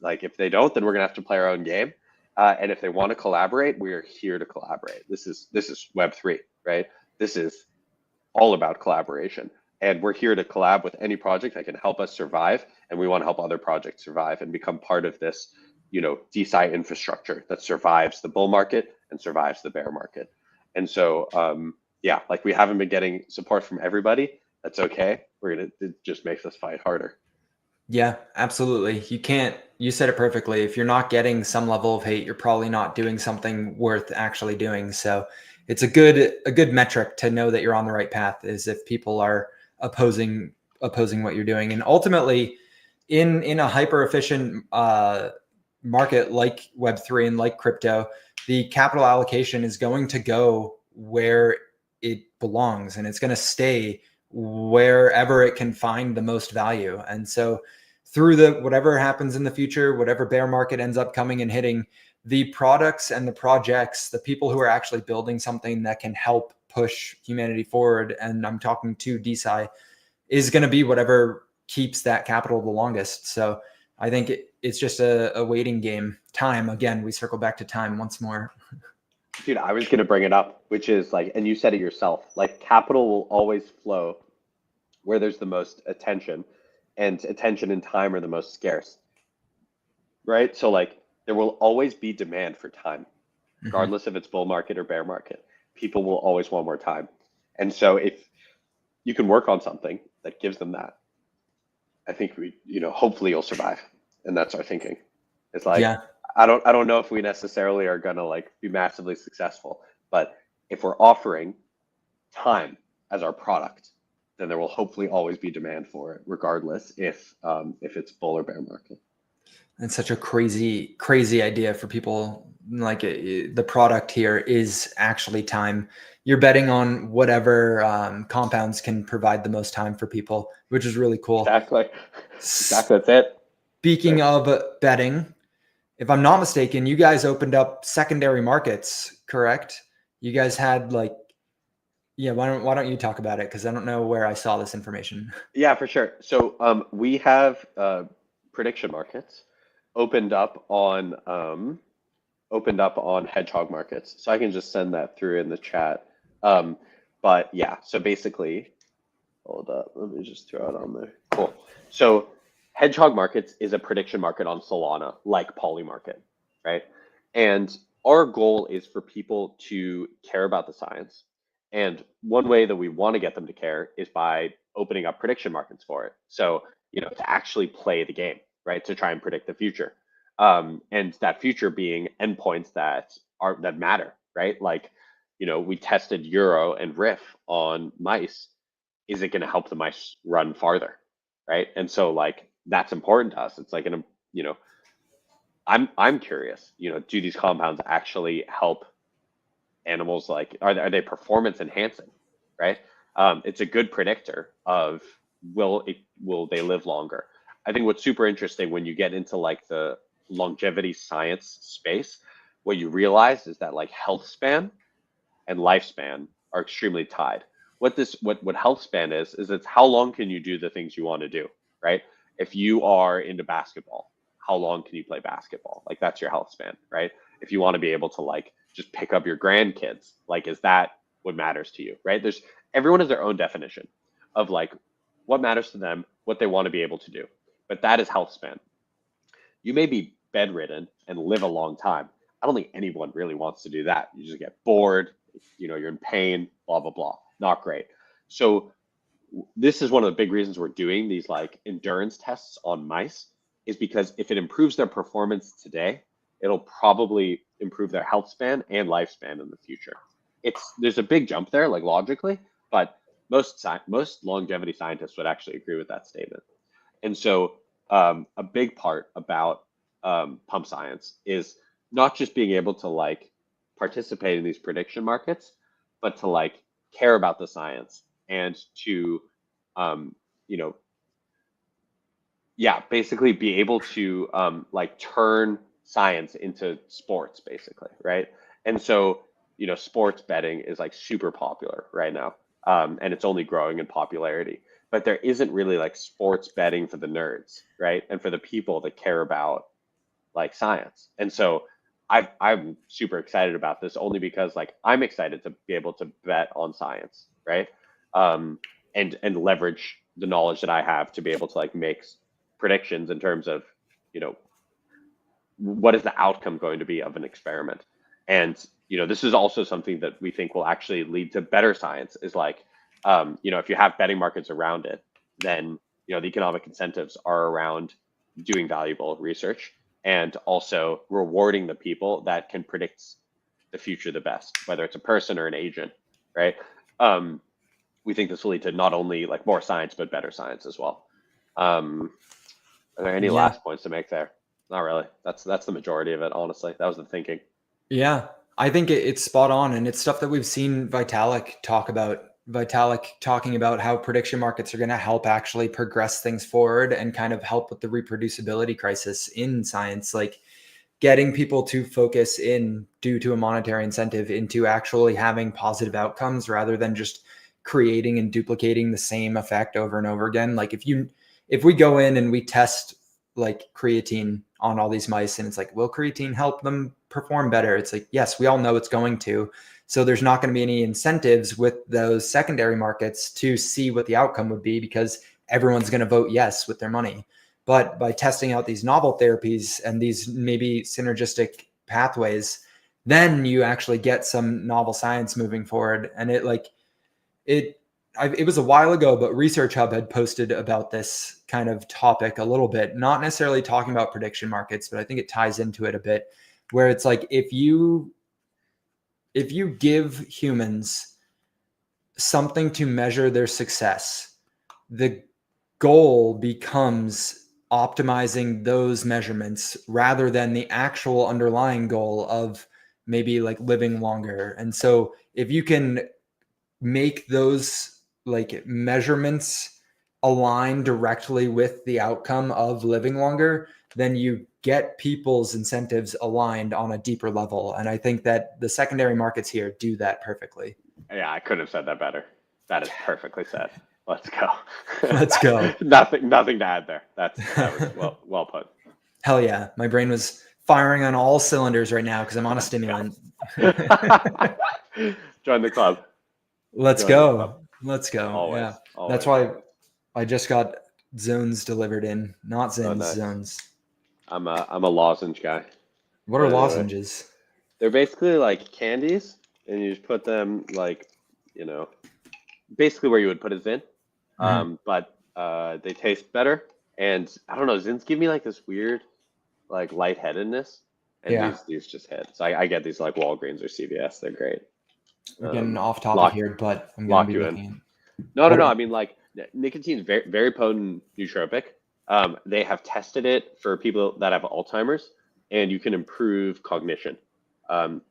like if they don't, then we're going to have to play our own game. And if they want to collaborate, we are here to collaborate. This is Web3, right? This is all about collaboration. And we're here to collab with any project that can help us survive. And we want to help other projects survive and become part of this, DeSci infrastructure that survives the bull market and survives the bear market. And so, yeah, like we haven't been getting support from everybody. That's okay. It just makes us fight harder. Yeah, absolutely. You said it perfectly. If you're not getting some level of hate, you're probably not doing something worth actually doing. So it's a good metric to know that you're on the right path, is if people are opposing what you're doing. And ultimately, in a hyper efficient market like Web3 and like crypto, the capital allocation is going to go where it belongs, and it's going to stay wherever it can find the most value. And so through the whatever happens in the future, whatever bear market ends up coming and hitting, the products and the projects, the people who are actually building something that can help push humanity forward, and I'm talking to DeSci, is going to be whatever keeps that capital the longest. So I think it's just a waiting game. Time, again, we circle back to time once more. Dude, I was going to bring it up, which is like, and you said it yourself, like capital will always flow where there's the most attention, and attention and time are the most scarce, right? So like there will always be demand for time, Mm-hmm. regardless if it's bull market or bear market. People will always want more time. And so if you can work on something that gives them that, I think hopefully you'll survive. And that's our thinking. It's like, Yeah. I don't know if we necessarily are gonna like be massively successful, but if we're offering time as our product, then there will hopefully always be demand for it, regardless if it's bull or bear market. It's such a crazy idea for people. Like the product here is actually time. You're betting on whatever compounds can provide the most time for people, which is really cool. Exactly. Exactly. That's it. Speaking of betting, if I'm not mistaken, you guys opened up secondary markets, correct? You guys had like, yeah. Why don't you talk about it? Because I don't know where I saw this information. Yeah, for sure. So we have prediction markets opened up on opened up on hedgehog markets. So I can just send that through in the chat. But yeah, so basically, hold up, let me just throw it on there. Cool. So Hedgehog Markets is a prediction market on Solana, like Polymarket, right? And our goal is for people to care about the science. And one way that we want to get them to care is by opening up prediction markets for it. So, to actually play the game, right? To try and predict the future. And that future being endpoints that matter, right? Like, we tested Euro and Riff on mice. Is it going to help the mice run farther, right? And so like that's important to us. It's like I'm curious, do these compounds actually help animals? Like are they performance enhancing, right? It's a good predictor of will they live longer. I think what's super interesting when you get into like the longevity science space, what you realize is that like health span and lifespan are extremely tied. What health span is it's how long can you do the things you want to do, right? If you are into basketball, how long can you play basketball? Like that's your health span, right? If you want to be able to like just pick up your grandkids, like is that what matters to you, right? There's everyone has their own definition of like what matters to them, what they want to be able to do. But that is health span. You may be bedridden and live a long time. I don't think anyone really wants to do that. You just get bored, you're in pain, blah, blah, blah. Not great. So this is one of the big reasons we're doing these like endurance tests on mice is because if it improves their performance today, it'll probably improve their health span and lifespan in the future. There's a big jump there, like logically, but most longevity scientists would actually agree with that statement. And so a big part about pump science is not just being able to like participate in these prediction markets, but to like care about the science and to, basically be able to like turn science into sports, basically, right? And so, sports betting is like super popular right now, and it's only growing in popularity. But there isn't really like sports betting for the nerds, right? And for the people that care about like science. And so I'm super excited about this only because like I'm excited to be able to bet on science, right? And leverage the knowledge that I have to be able to like make predictions in terms of, what is the outcome going to be of an experiment. And this is also something that we think will actually lead to better science is like, if you have betting markets around it, then the economic incentives are around doing valuable research and also rewarding the people that can predict the future the best, whether it's a person or an agent, right? We think this will lead to not only like more science, but better science as well. Are there any last points to make there? Not really. That's the majority of it, honestly. That was the thinking. Yeah, I think it's spot on, and it's stuff that we've seen Vitalik talk about. Vitalik talking about how prediction markets are going to help actually progress things forward and kind of help with the reproducibility crisis in science, like getting people to focus in due to a monetary incentive into actually having positive outcomes rather than just creating and duplicating the same effect over and over again. Like if we go in and we test like creatine on all these mice and it's like, will creatine help them perform better? It's like, yes, we all know it's going to. So there's not going to be any incentives with those secondary markets to see what the outcome would be because everyone's going to vote yes with their money. But by testing out these novel therapies and these maybe synergistic pathways, then you actually get some novel science moving forward. And it was a while ago, but Research Hub had posted about this kind of topic a little bit, not necessarily talking about prediction markets, but I think it ties into it a bit, where it's like if you give humans something to measure their success, the goal becomes optimizing those measurements rather than the actual underlying goal of maybe like living longer. And so if you can make those like measurements align directly with the outcome of living longer, then you get people's incentives aligned on a deeper level. And I think that the secondary markets here do that perfectly. Yeah, I couldn't have said that better. That is perfectly said. Let's go. Let's go. Nothing to add there. That was well put. Hell yeah. My brain was firing on all cylinders right now because I'm on a stimulant. Join the club. Let's Go ahead, Bob. go. Let's go. Always, Yeah. That's always, why always. I just got zones delivered in, not Oh, Zins, nice. zones. I'm a lozenge guy. What are But anyway, lozenges? they're basically like candies, and you just put them like, you know, basically where you would put a Zin. Mhm. But they taste better, and I don't know, Zins give me like this weird like lightheadedness, and Yeah. these just hit. So I get these like Walgreens or CVS. They're great. We're getting Um, off topic lock here, but I'm going to lock be you in. looking at No, no, what. no. I mean, like nicotine is very, very potent nootropic. They have tested it for people that have Alzheimer's, and you can improve cognition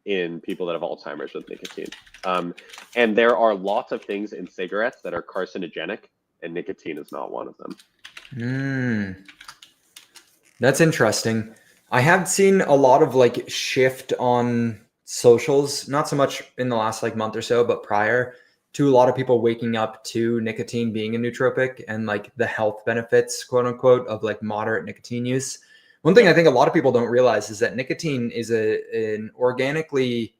in people that have Alzheimer's with nicotine. Um, and there are lots of things in cigarettes that are carcinogenic, and nicotine is not one of them. That's interesting. I have seen a lot of like shift on socials, not so much in the last like month or so, but prior to a lot of people waking up to nicotine being a nootropic and like the health benefits, quote unquote, of like moderate nicotine use. One thing I think a lot of people don't realize is that nicotine is an organically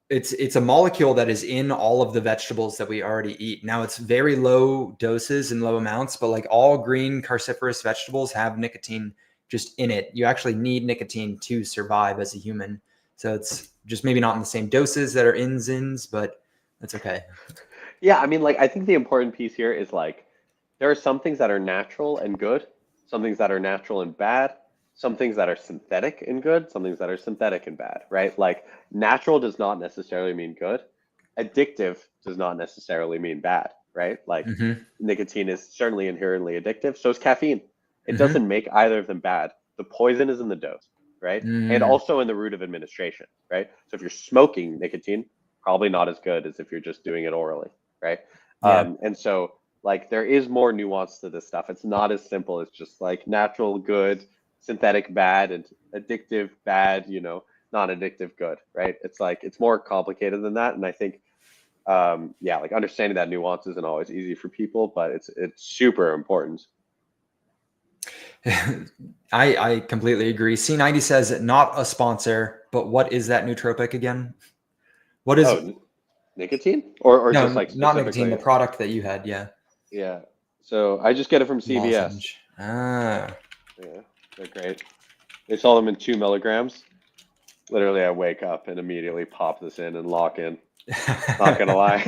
it's a molecule that is in all of the vegetables that we already eat. Now it's very low doses and low amounts, but like all green cruciferous vegetables have nicotine just in it. You actually need nicotine to survive as a human. So it's just maybe not in the same doses that are in Zins, but that's okay. Yeah, I mean, like I think the important piece here is like there are some things that are natural and good, some things that are natural and bad, some things that are synthetic and good, some things that are synthetic and bad, right? Like natural does not necessarily mean good. Addictive does not necessarily mean bad, right? Like Hmm. nicotine is certainly inherently addictive, so is caffeine. It Hmm. doesn't make either of them bad. The poison is in the dose, right? And Mm, also in the route of administration, right? So if you're smoking nicotine, probably not as good as if you're just doing it orally, right? yeah. And so like there is more nuance to this stuff. It's not as simple as just like natural good, synthetic bad, and addictive bad, non-addictive good, right? It's like it's more complicated than that. And I think yeah, like understanding that nuance isn't always easy for people, but it's super important. I completely agree. C90 says not a sponsor, but what is that nootropic again? What is Oh, nicotine or just no, like not nicotine, the specifically? product that you had, yeah. Yeah. So I just get it from CVS. Lozenge. Ah. Yeah, they're great. They sell them in 2 milligrams. Literally, I wake up and immediately pop this in and lock in. Not gonna lie.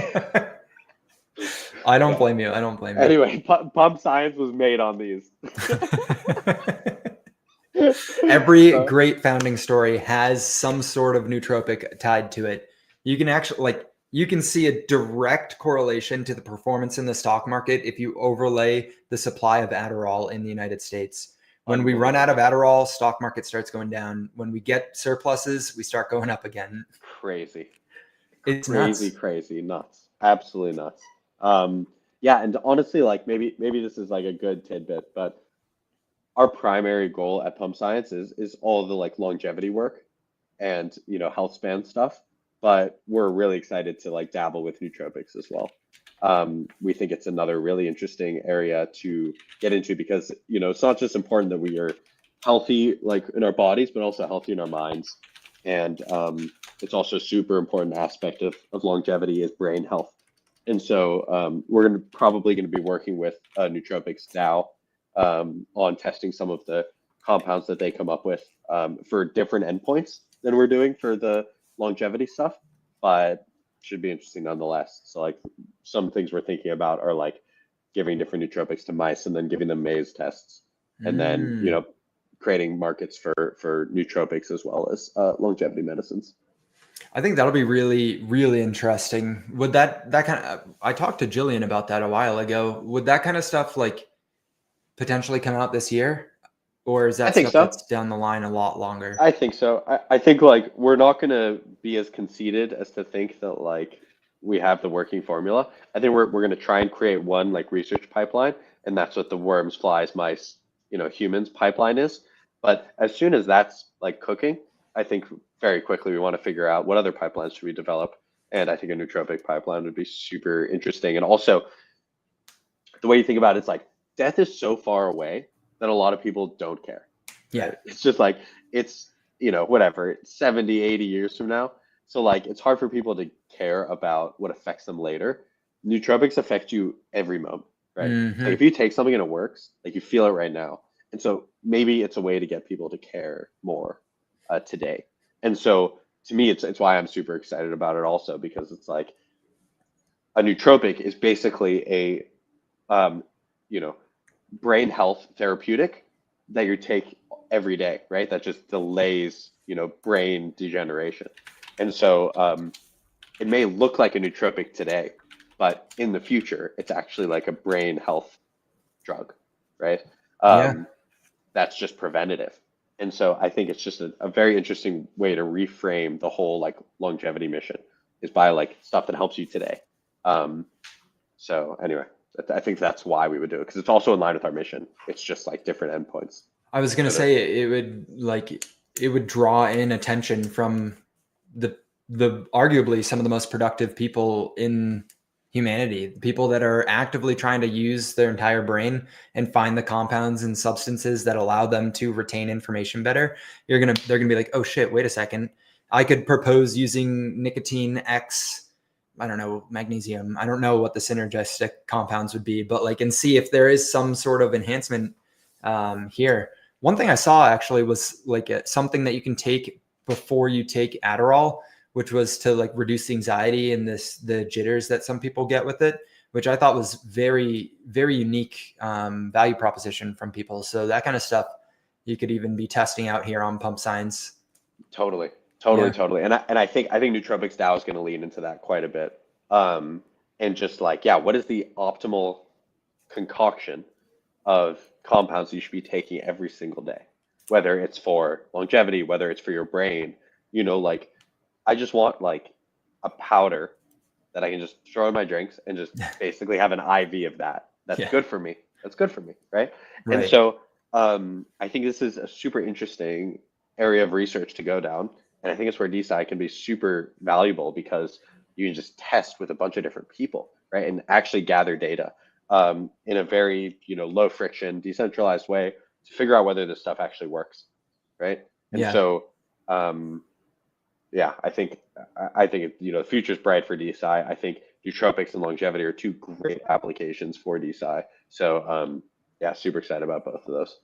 I don't Yeah. blame you. I don't blame you. Anyway, Pump Science was made on these. Every So, great founding story has some sort of nootropic tied to it. You can actually you can see a direct correlation to the performance in the stock market if you overlay the supply of Adderall in the United States. When we run out of unbelievable. Adderall, stock market starts going down. When we get surpluses, we start going up again. Crazy. It's Crazy, nuts. crazy, nuts. Absolutely nuts. Yeah, and honestly, like maybe this is like a good tidbit, but our primary goal at Pump Science is all the like longevity work and health span stuff, but we're really excited to like dabble with nootropics as well. We think it's another really interesting area to get into because it's not just important that we are healthy like in our bodies, but also healthy in our minds. And it's also a super important aspect of longevity is brain health. And so we're probably going to be working with Nootropics DAO on testing some of the compounds that they come up with for different endpoints than we're doing for the longevity stuff, but should be interesting nonetheless. So like some things we're thinking about are like giving different nootropics to mice and then giving them maze tests, and then Mm. creating markets for nootropics as well as longevity medicines. I think that'll be really, really interesting. Would that kind of I talked to Jillian about that a while ago. Would that kind of stuff like potentially come out this year? Or is I that think stuff so. that's down the line a lot longer? I think so. I think like we're not gonna be as conceited as to think that like we have the working formula. I think we're gonna try and create one like research pipeline, and that's what the worms, flies, mice, humans pipeline is. But as soon as that's like cooking, I think very quickly we want to figure out what other pipelines should we develop. And I think a nootropic pipeline would be super interesting. And also the way you think about it, it's like death is so far away that a lot of people don't care, Yeah. right? It's just like it's whatever, 70, 80 years from now. So like it's hard for people to care about what affects them later, nootropics affect you every moment, right? Like Hmm. if you take something and it works, like you feel it right now. And so maybe it's a way to get people to care more today. And so to me, it's why I'm super excited about it also, because it's like a nootropic is basically a you know, brain health therapeutic that you take every day, right? That just delays, brain degeneration. And so it may look like a nootropic today, but in the future, it's actually like a brain health drug, right? Yeah. Um, that's just preventative. And so I think it's just a very interesting way to reframe the whole like longevity mission is by like stuff that helps you today. Um, so anyway, I think that's why we would do it because it's also in line with our mission. It's just like different endpoints. I was gonna So that, say it would draw in attention from the arguably some of the most productive people in humanity, people that are actively trying to use their entire brain and find the compounds and substances that allow them to retain information better. They're gonna be like, oh shit, wait a second. I could propose using nicotine X, I don't know, magnesium. I don't know what the synergistic compounds would be, but like, and see if there is some sort of enhancement here. One thing I saw actually was like something that you can take before you take Adderall, which was to like reduce the anxiety and the jitters that some people get with it, which I thought was very, very unique value proposition from people. So that kind of stuff you could even be testing out here on Pump Science. totally, totally, Yeah. totally. And I think Nootropics DAO is going to lean into that quite a bit. And just like, yeah, what is the optimal concoction of compounds you should be taking every single day, whether it's for longevity, whether it's for your brain, like I just want like a powder that I can just throw in my drinks and just basically have an IV of that. That's Yeah. good for me. That's good for me, right? And Right. so I think this is a super interesting area of research to go down. And I think it's where DeSci can be super valuable because you can just test with a bunch of different people, right? And actually gather data in a very, low friction, decentralized way to figure out whether this stuff actually works, right? And Yeah. so, yeah, I think the future's bright for DeSci. I think nootropics and longevity are two great applications for DeSci. So, yeah, super excited about both of those.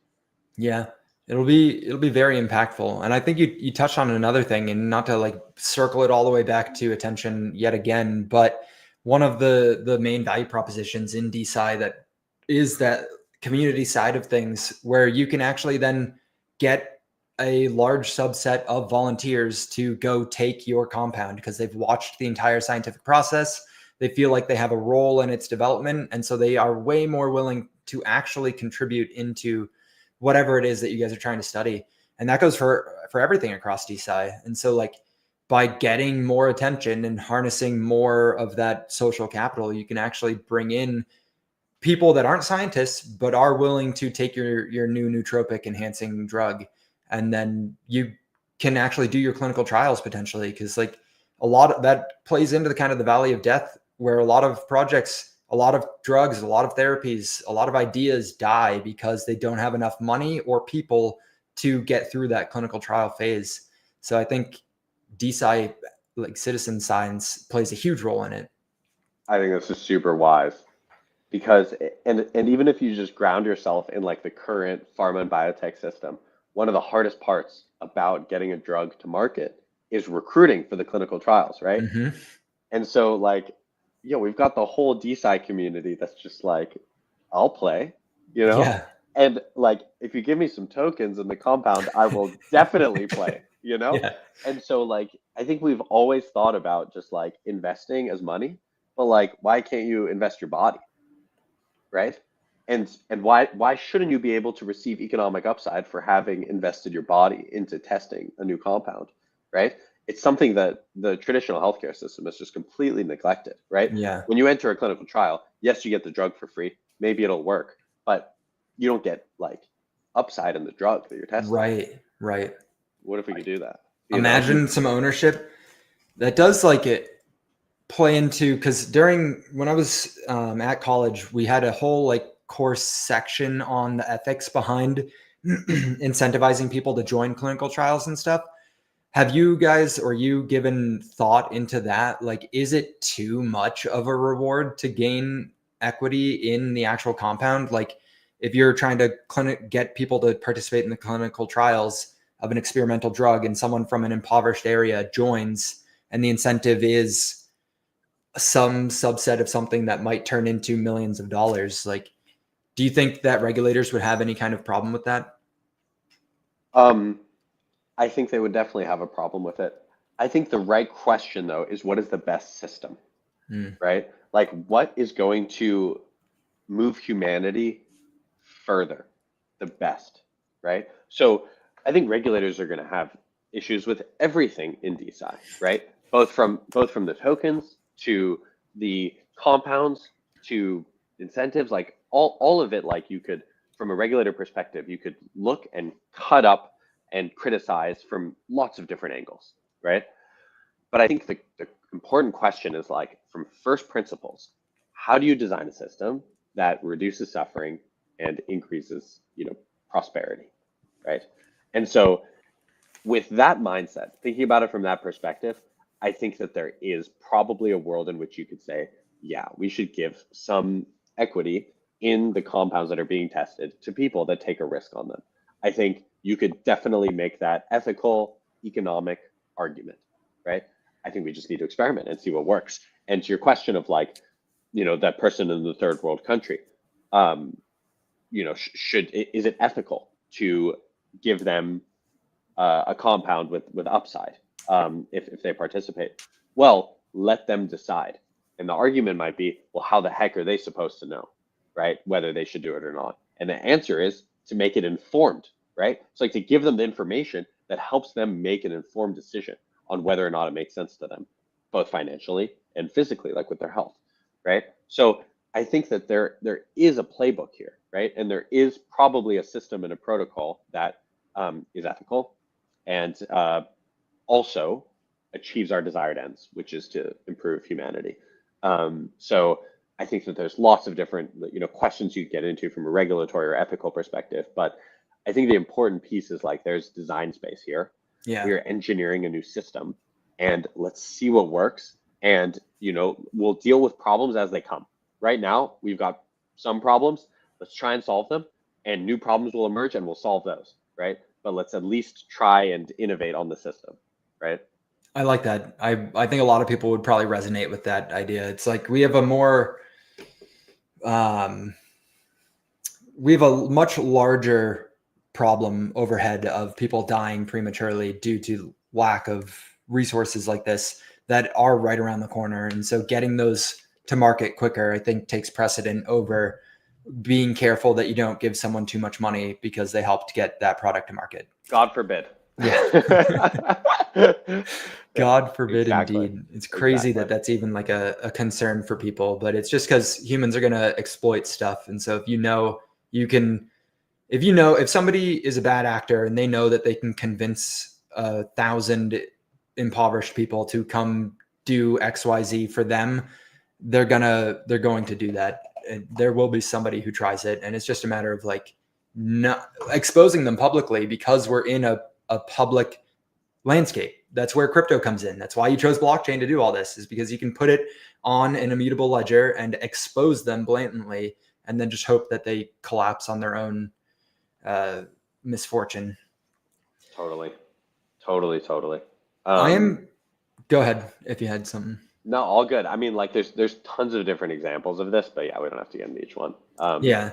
Yeah, it'll be very impactful. And I think you touched on another thing, and not to like circle it all the way back to attention yet again, but one of the main value propositions in DeSci that is that community side of things where you can actually then get a large subset of volunteers to go take your compound because they've watched the entire scientific process. They feel like they have a role in its development, and so they are way more willing to actually contribute into whatever it is that you guys are trying to study. And that goes for everything across DeSci. And so like by getting more attention and harnessing more of that social capital, you can actually bring in people that aren't scientists but are willing to take your new nootropic enhancing drug, and then you can actually do your clinical trials potentially, because like a lot of that plays into the kind of the valley of death where a lot of projects, a lot of drugs, a lot of therapies, a lot of ideas die because they don't have enough money or people to get through that clinical trial phase. So I think DeSci, like citizen science, plays a huge role in it. I think this is super wise because, and even if you just ground yourself in like the current pharma and biotech system, one of the hardest parts about getting a drug to market is recruiting for the clinical trials, right? Hmm. And so like, we've got the whole DeSci community that's just like, I'll play, you know? Yeah. And like, if you give me some tokens in the compound, I will definitely play, you know? Yeah. And so like, I think we've always thought about just like investing as money, but like, why can't you invest your body, right? And why shouldn't you be able to receive economic upside for having invested your body into testing a new compound, right? It's something that the traditional healthcare system has just completely neglected, right? Yeah. When you enter a clinical trial, yes, you get the drug for free. Maybe it'll work, but you don't get like upside in the drug that you're testing. Right. Right. What if we could do that? You know? Imagine some ownership that does like it play into, because during when I was at college, we had a whole like course section on the ethics behind incentivizing people to join clinical trials and stuff. Have you guys or you given thought into that? Like, is it too much of a reward to gain equity in the actual compound? Like, if you're trying to get people to participate in the clinical trials of an experimental drug and someone from an impoverished area joins, and the incentive is some subset of something that might turn into millions of dollars, like, do you think that regulators would have any kind of problem with that? I think they would definitely have a problem with it. I think the right question, though, is what is the best system, Mm. right? Like, what is going to move humanity further, the best, right? So I think regulators are going to have issues with everything in DeSci, right? Both from the tokens to the compounds to incentives, like all of it. Like you could, from a regulator perspective, you could look and cut up and criticize from lots of different angles, right? But I think the important question is like from first principles, how do you design a system that reduces suffering and increases, prosperity, right? And so with that mindset, thinking about it from that perspective, I think that there is probably a world in which you could say, yeah, we should give some equity in the compounds that are being tested to people that take a risk on them. I think you could definitely make that ethical, economic argument, right? I think we just need to experiment and see what works. And to your question of like, that person in the third world country, is it ethical to give them a compound with upside if they participate? Well, let them decide. And the argument might be, well, how the heck are they supposed to know, right? Whether they should do it or not. And the answer is to make it informed, right? It's like to give them the information that helps them make an informed decision on whether or not it makes sense to them, both financially and physically, like with their health, right? So I think that there is a playbook here, right? And there is probably a system and a protocol that is ethical and also achieves our desired ends, which is to improve humanity. So I think that there's lots of different, questions you get into from a regulatory or ethical perspective, but I think the important piece is like there's design space here. Yeah. We are engineering a new system, and let's see what works. And we'll deal with problems as they come. Right now, we've got some problems. Let's try and solve them, and new problems will emerge, and we'll solve those, right? But let's at least try and innovate on the system, right? I like that. I think a lot of people would probably resonate with that idea. It's like we have a much larger problem overhead of people dying prematurely due to lack of resources like this that are right around the corner. And so getting those to market quicker, I think, takes precedent over being careful that you don't give someone too much money because they helped get that product to market. God forbid. Yeah. God forbid, exactly. Indeed. It's crazy that that's even like a concern for people, but it's just because humans are going to exploit stuff. And so if somebody is a bad actor and they know that they can convince 1,000 impoverished people to come do XYZ for them, they're going to do that. And there will be somebody who tries it. And it's just a matter of like not exposing them publicly, because we're in a public landscape. That's where crypto comes in. That's why you chose blockchain to do all this, is because you can put it on an immutable ledger and expose them blatantly, and then just hope that they collapse on their own misfortune. Totally. Go ahead if you had something. No, all good. I mean, like there's tons of different examples of this, but yeah, we don't have to get into each one. Yeah.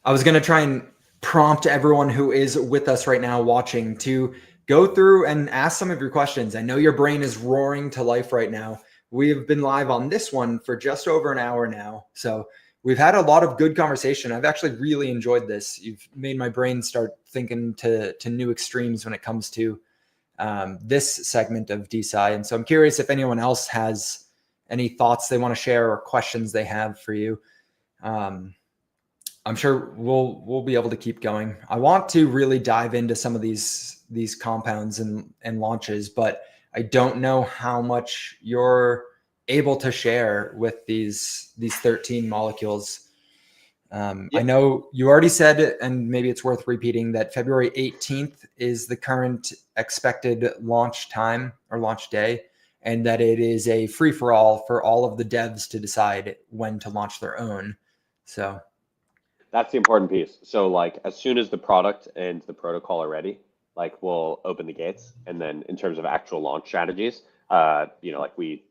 I was going to try and prompt everyone who is with us right now watching to go through and ask some of your questions. I know your brain is roaring to life right now. We have been live on this one for just over an hour now. So we've had a lot of good conversation. I've actually really enjoyed this. You've made my brain start thinking to new extremes when it comes to this segment of DeSci. And so I'm curious if anyone else has any thoughts they want to share or questions they have for you. I'm sure we'll be able to keep going. I want to really dive into some of these compounds and launches, but I don't know how much you're able to share with these 13 molecules. I know you already said, and maybe it's worth repeating, that February 18th is the current expected launch time or launch day, and that it is a free for all for all of the devs to decide when to launch their own. So that's the important piece. So like as soon as the product and the protocol are ready, like we'll open the gates. And then in terms of actual launch strategies, like we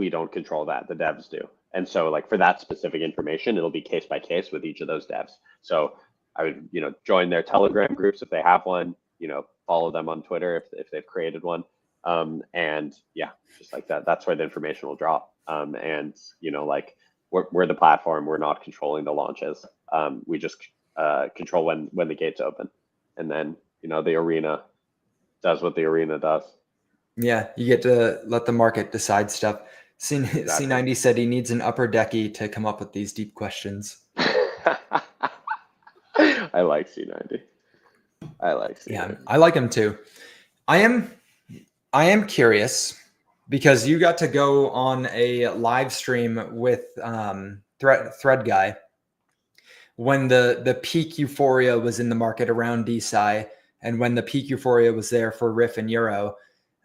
don't control that, the devs do. And so like for that specific information, it'll be case by case with each of those devs. So I would, join their Telegram groups if they have one, follow them on Twitter if they've created one. And yeah, just like that, that's where the information will drop. And like we're the platform, we're not controlling the launches. We just control when the gates open, and then the arena does what the arena does. Yeah, you get to let the market decide stuff. C90 said he needs an upper decky to come up with these deep questions. I like C90. I like C90. Yeah, I like him too. I am curious because you got to go on a live stream with Thread Guy when the peak euphoria was in the market around DeSci, and when the peak euphoria was there for Riff and Euro.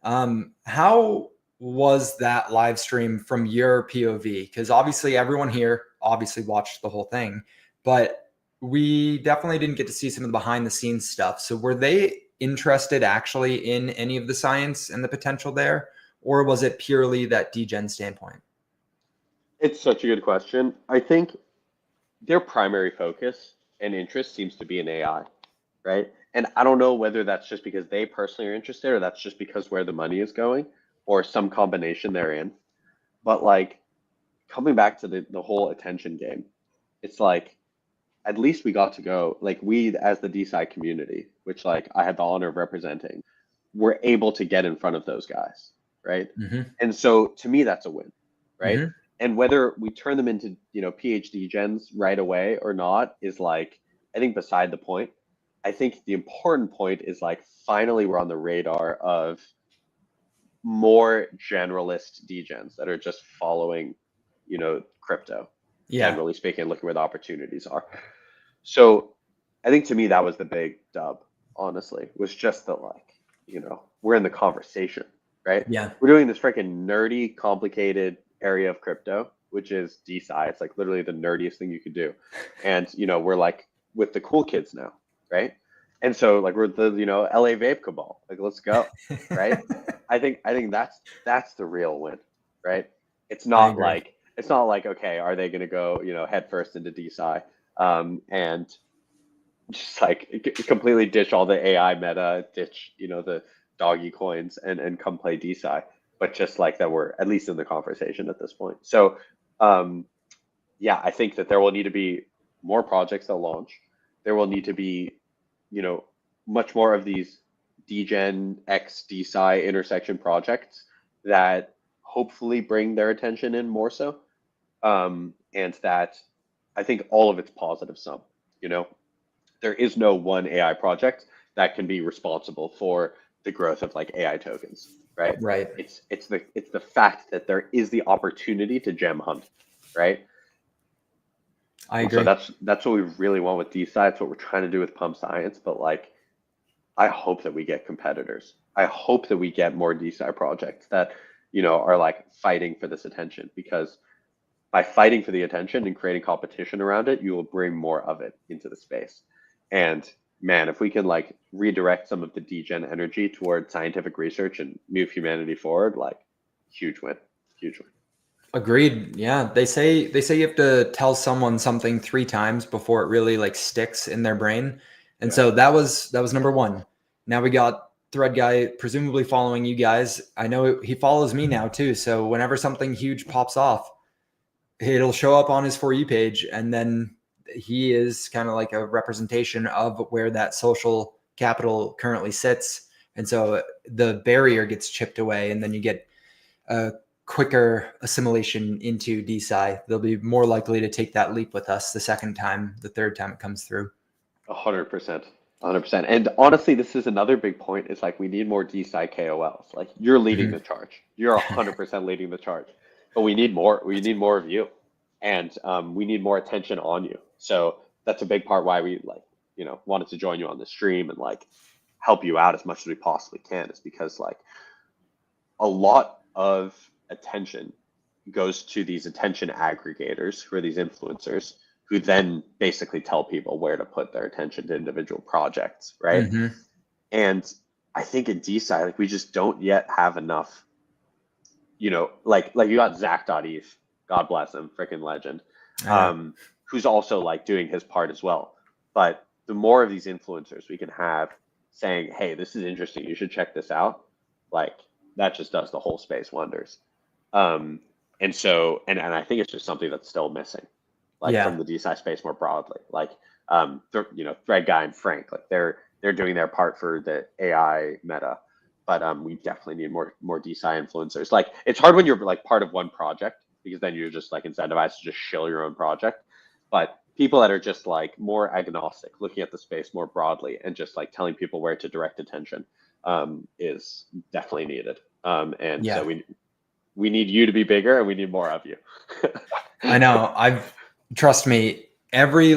How was that live stream from your POV? Because obviously everyone here obviously watched the whole thing, but we definitely didn't get to see some of the behind the scenes stuff. So were they interested actually in any of the science and the potential there, or was it purely that degen standpoint? It's such a good question. I think their primary focus and interest seems to be in AI, right? And I don't know whether that's just because they personally are interested or that's just because where the money is going or some combination therein. But like coming back to the whole attention game, it's like at least we got to go, like we as the DeSci community, which like I had the honor of representing, we're able to get in front of those guys, right? Mm-hmm. And so to me, that's a win, right? Mm-hmm. And whether we turn them into, PhD gens right away or not is like, I think beside the point. I think the important point is like finally we're on the radar of more generalist degens that are just following, crypto, generally speaking, looking where the opportunities are. So I think to me that was the big dub, honestly, was just that like, we're in the conversation, right? Yeah. We're doing this freaking nerdy, complicated area of crypto, which is DeSci. It's like literally the nerdiest thing you could do. And, we're like with the cool kids now, right? And so like we're the, LA Vape Cabal, like let's go, right? I think that's the real win, right? It's not like, okay, are they going to go, head first into DeSci and just like completely ditch all the AI meta, ditch, the doggy coins and come play DeSci, but just like that we're at least in the conversation at this point. So yeah, I think that there will need to be more projects that launch. There will need to be, much more of these degen X DeSci intersection projects that hopefully bring their attention in more so. And that I think all of it's positive sum, there is no one AI project that can be responsible for the growth of like AI tokens, right? Right. It's the fact that there is the opportunity to gem hunt, right? I agree. So that's what we really want with DeSci. It's what we're trying to do with Pump Science. But like, I hope that we get competitors. I hope that we get more DeSci projects that, are like fighting for this attention, because by fighting for the attention and creating competition around it, you will bring more of it into the space. And man, if we can like redirect some of the degen energy toward scientific research and move humanity forward, like huge win. Agreed. Yeah. They say you have to tell someone something 3 times before it really like sticks in their brain. And so that was number 1. Now we got Thread Guy presumably following you guys. I know he follows me now too. So whenever something huge pops off, it'll show up on his For You page, and then he is kind of like a representation of where that social capital currently sits. And so the barrier gets chipped away, and then you get a quicker assimilation into DeSci. They'll be more likely to take that leap with us the second time, the third time it comes through. 100%. 100%. And honestly, this is another big point. Is like we need more DeSci KOLs. Like you're leading the charge. You're 100% leading the charge. But we need more. We need more of you, and we need more attention on you. So that's a big part why we like, wanted to join you on the stream and like help you out as much as we possibly can, is because like a lot of attention goes to these attention aggregators, who are these influencers, who then basically tell people where to put their attention to individual projects, right? Mm-hmm. And I think in DeSci, like we just don't yet have enough, like you got Zach.eth, God bless him, freaking legend, I know. who's also like doing his part as well. But the more of these influencers we can have saying, hey, this is interesting, you should check this out, like that just does the whole space wonders. And so, and I think it's just something that's still missing, like Yeah. from the DeSci space more broadly. Like, Thread Guy and Frank, like they're doing their part for the AI meta, but we definitely need more DeSci influencers. Like, it's hard when you're like part of one project, because then you're just like incentivized to just shill your own project. But people that are just like more agnostic, looking at the space more broadly, and just like telling people where to direct attention, is definitely needed. And Yeah. so we need you to be bigger, and we need more of you. I know. Trust me, every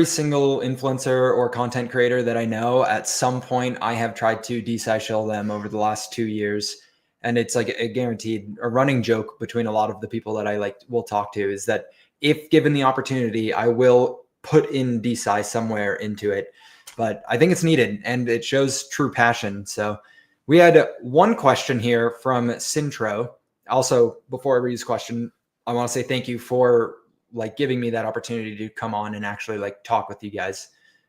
single influencer or content creator that I know, at some point I have tried to desocial them over the last 2 years. And it's like a guaranteed, a running joke between a lot of the people that I like will talk to, is that if given the opportunity, I will put in DeSci somewhere into it. But I think it's needed, and it shows true passion. So we had one question here from Sintro. Also, before I read his question, I want to say thank you for like giving me that opportunity to come on and actually like talk with you guys.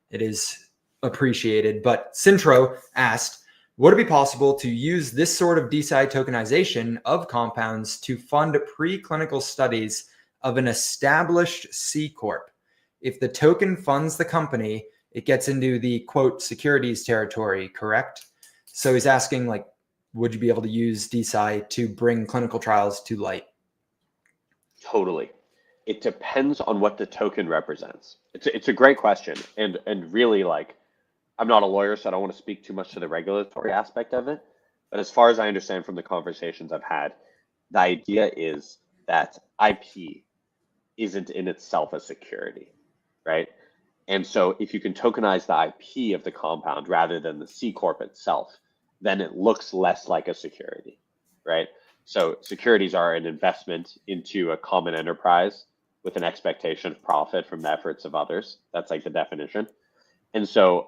It is appreciated. But Sintro asked, would it be possible to use this sort of DeSci tokenization of compounds to fund preclinical studies of an established C Corp? If the token funds the company, it gets into the quote securities territory, correct? So he's asking, like, would you be able to use DeSci to bring clinical trials to light? Totally. It depends on what the token represents. It's a great question, and really, like, I'm not a lawyer, so I don't want to speak too much to the regulatory aspect of it. But as far as I understand from the conversations I've had, the idea is that IP isn't in itself a security, right? And so if you can tokenize the IP of the compound rather than the C Corp itself, then it looks less like a security, right? So securities are an investment into a common enterprise with an expectation of profit from the efforts of others. That's like the definition. And so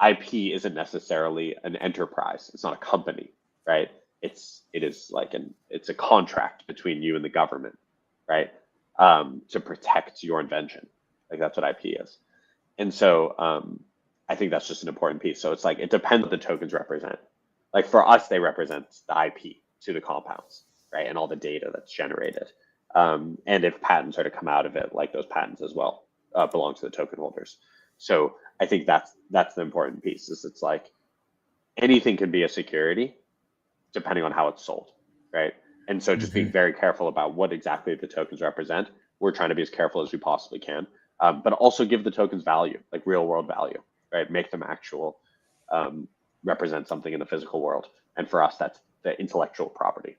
IP isn't necessarily an enterprise. It's not a company, right? It is like it's a contract between you and the government, right? To protect your invention. Like that's what IP is. And so I think that's just an important piece. So it's like, it depends what the tokens represent. Like for us, they represent the IP to the compounds, right? And all the data that's generated. And if patents are to come out of it, like those patents as well belong to the token holders. So I think that's the important piece, is it's like anything can be a security depending on how it's sold, right? And so just being very careful about what exactly the tokens represent. We're trying to be as careful as we possibly can, but also give the tokens value, like real world value, right? Make them actual, represent something in the physical world. And for us, that's the intellectual property.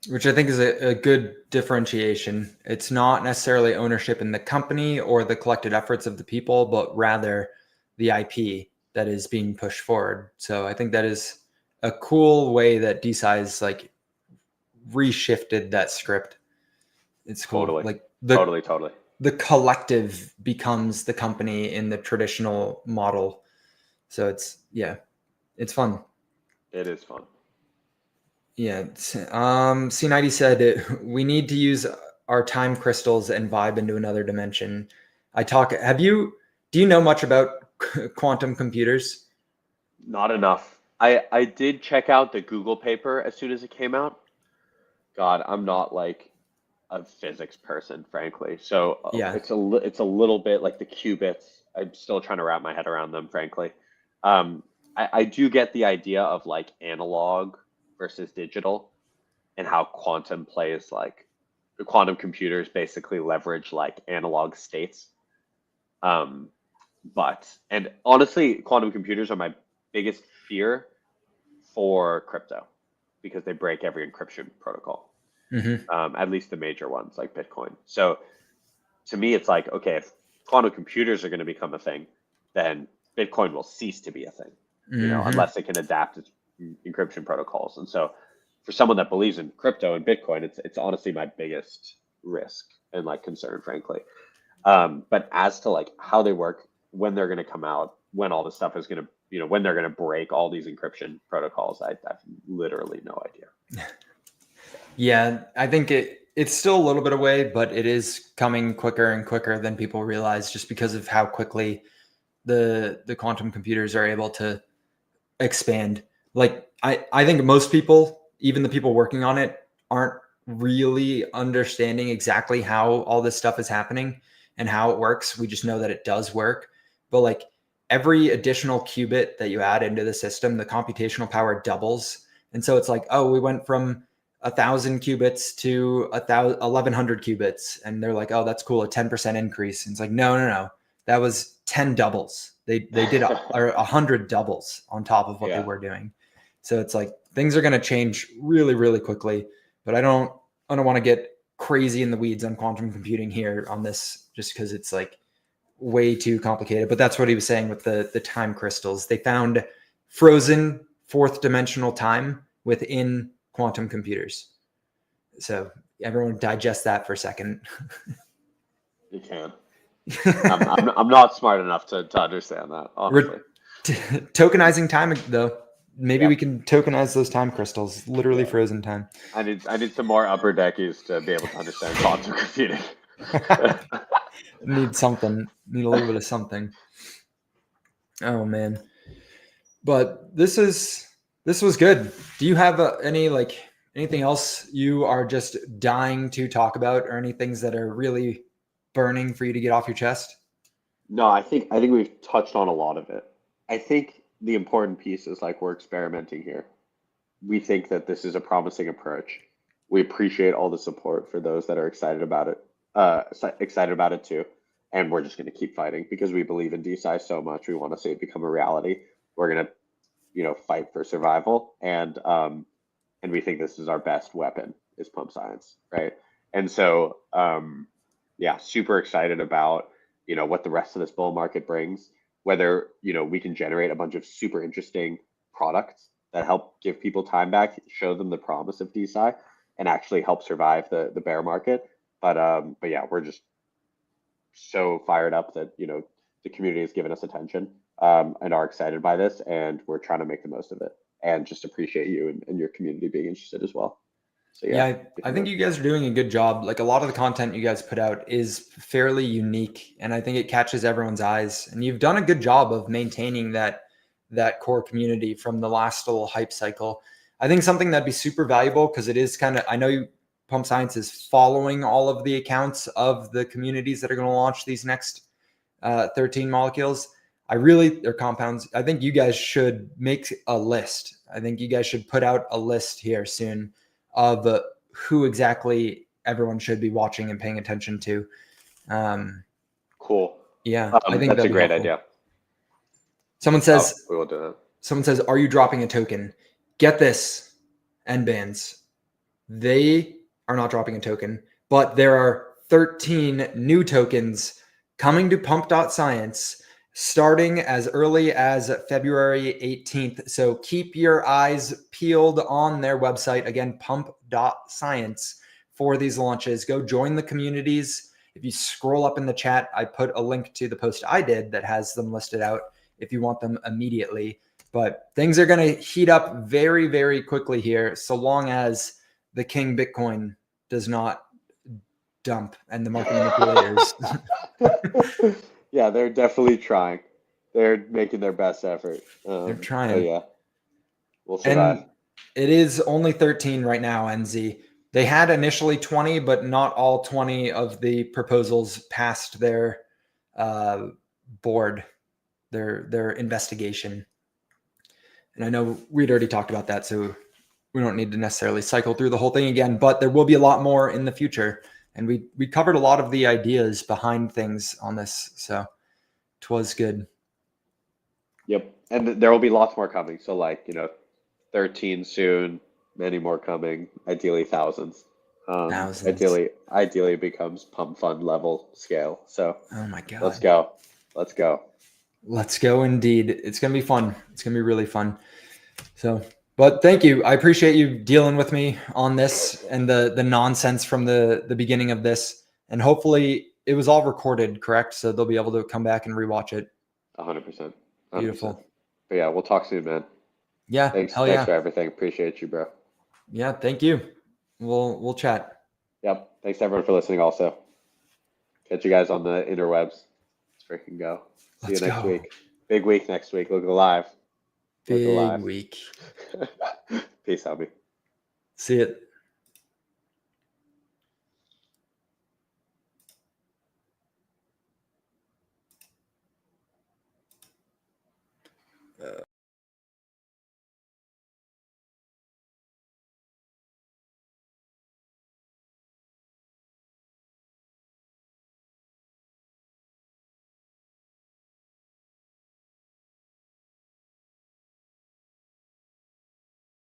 Which I think is a good differentiation. It's not necessarily ownership in the company or the collected efforts of the people, but rather the IP that is being pushed forward. So I think that is a cool way that DeSci's like reshifted that script. It's cool. Totally. Like Totally. the collective becomes the company in the traditional model. So it's fun. It is fun. Yeah. C90 said we need to use our time crystals and vibe into another dimension. Do you know much about quantum computers? Not enough. I did check out the Google paper as soon as it came out. God, I'm not like a physics person, frankly. So Yeah. it's a little bit like the qubits. I'm still trying to wrap my head around them, frankly. I do get the idea of like analog versus digital, and how quantum plays, like the quantum computers basically leverage like analog states. And honestly, quantum computers are my biggest fear for crypto, because they break every encryption protocol, Mm-hmm. at least the major ones like Bitcoin. So to me, it's like, okay, if quantum computers are going to become a thing, then Bitcoin will cease to be a thing, unless it can adapt its encryption protocols. And so for someone that believes in crypto and Bitcoin, it's honestly my biggest risk and like concern, frankly. But as to like how they work, when they're going to come out, when all this stuff is going to, when they're going to break all these encryption protocols, I have literally no idea. Yeah, I think it's still a little bit away, but it is coming quicker and quicker than people realize, just because of how quickly the quantum computers are able to expand. Like I think most people, even the people working on it, aren't really understanding exactly how all this stuff is happening and how it works. We just know that it does work. But like every additional qubit that you add into the system, the computational power doubles. And so it's like, oh, we went from 1,000 qubits to 1,100 qubits. And they're like, oh, that's cool, a 10% increase. And it's like, no. That was 10 doubles. They did 100 doubles on top of what they were doing. So it's like things are going to change really, really quickly. But I don't want to get crazy in the weeds on quantum computing here on this, just because it's like way too complicated. But that's what he was saying with the time crystals. They found frozen fourth dimensional time within quantum computers. So everyone digest that for a second. You can. I'm not smart enough to understand that, honestly. Tokenizing time, though. Maybe we can tokenize those time crystals, literally frozen time. I need some more upper deckies to be able to understand quantum computing. Need a little bit of something. Oh man. But this was good. Do you have anything else you are just dying to talk about, or any things that are really burning for you to get off your chest? No, I think we've touched on a lot of it. I think the important piece is like we're experimenting here. We think that this is a promising approach. We appreciate all the support for those that are excited about it too. And we're just going to keep fighting because we believe in DeSci so much. We want to see it become a reality. We're going to, fight for survival. And we think this is our best weapon is pump science. Right. And so, super excited about, what the rest of this bull market brings, whether, we can generate a bunch of super interesting products that help give people time back, show them the promise of DeSci, and actually help survive the bear market. But yeah, we're just so fired up that, the community has given us attention and are excited by this, and we're trying to make the most of it, and just appreciate you and your community being interested as well. So yeah, I think you guys are doing a good job. Like a lot of the content you guys put out is fairly unique, and I think it catches everyone's eyes. And you've done a good job of maintaining that core community from the last little hype cycle. I think something that'd be super valuable, because it is kind of, I know Pump Science is following all of the accounts of the communities that are going to launch these next 13 molecules. Or compounds. I think you guys should make a list. I think you guys should put out a list here soon of who exactly everyone should be watching and paying attention to. Cool. Yeah, I think that's a great idea. Someone says, we will do that. Someone says, are you dropping a token? Get this, NBands. They are not dropping a token, but there are 13 new tokens coming to Pump.Science starting as early as February 18th. So keep your eyes peeled on their website. Again, Pump.Science for these launches. Go join the communities. If you scroll up in the chat, I put a link to the post I did that has them listed out if you want them immediately. But things are going to heat up very, very quickly here, so long as the King Bitcoin does not dump and the market manipulators. Yeah, they're definitely trying. They're making their best effort. They're trying. Yeah, we'll survive. And it is only 13 right now, NZ. They had initially 20, but not all 20 of the proposals passed their board, their investigation. And I know we'd already talked about that, so we don't need to necessarily cycle through the whole thing again, but there will be a lot more in the future. And we covered a lot of the ideas behind things on this, so it was good. Yep, and there will be lots more coming. So 13 soon, many more coming, ideally thousands. Thousands. Ideally it becomes pump fund level scale. So Oh my let's God. go. Let's go. Let's go indeed. It's going to be fun. It's going to be really fun. So, but thank you. I appreciate you dealing with me on this and the nonsense from the beginning of this. And hopefully it was all recorded, correct? So they'll be able to come back and rewatch it. 100%. 100%. Beautiful. But yeah, we'll talk soon, man. Yeah. Thanks. Hell Thanks yeah. for everything. Appreciate you, bro. Yeah. Thank you. We'll chat. Yep. Thanks everyone for listening also. Catch you guys on the interwebs. Let's freaking go. See you Let's next go. week. Big week next week. Look alive. Look Big alive. week. Peace, homie. See it.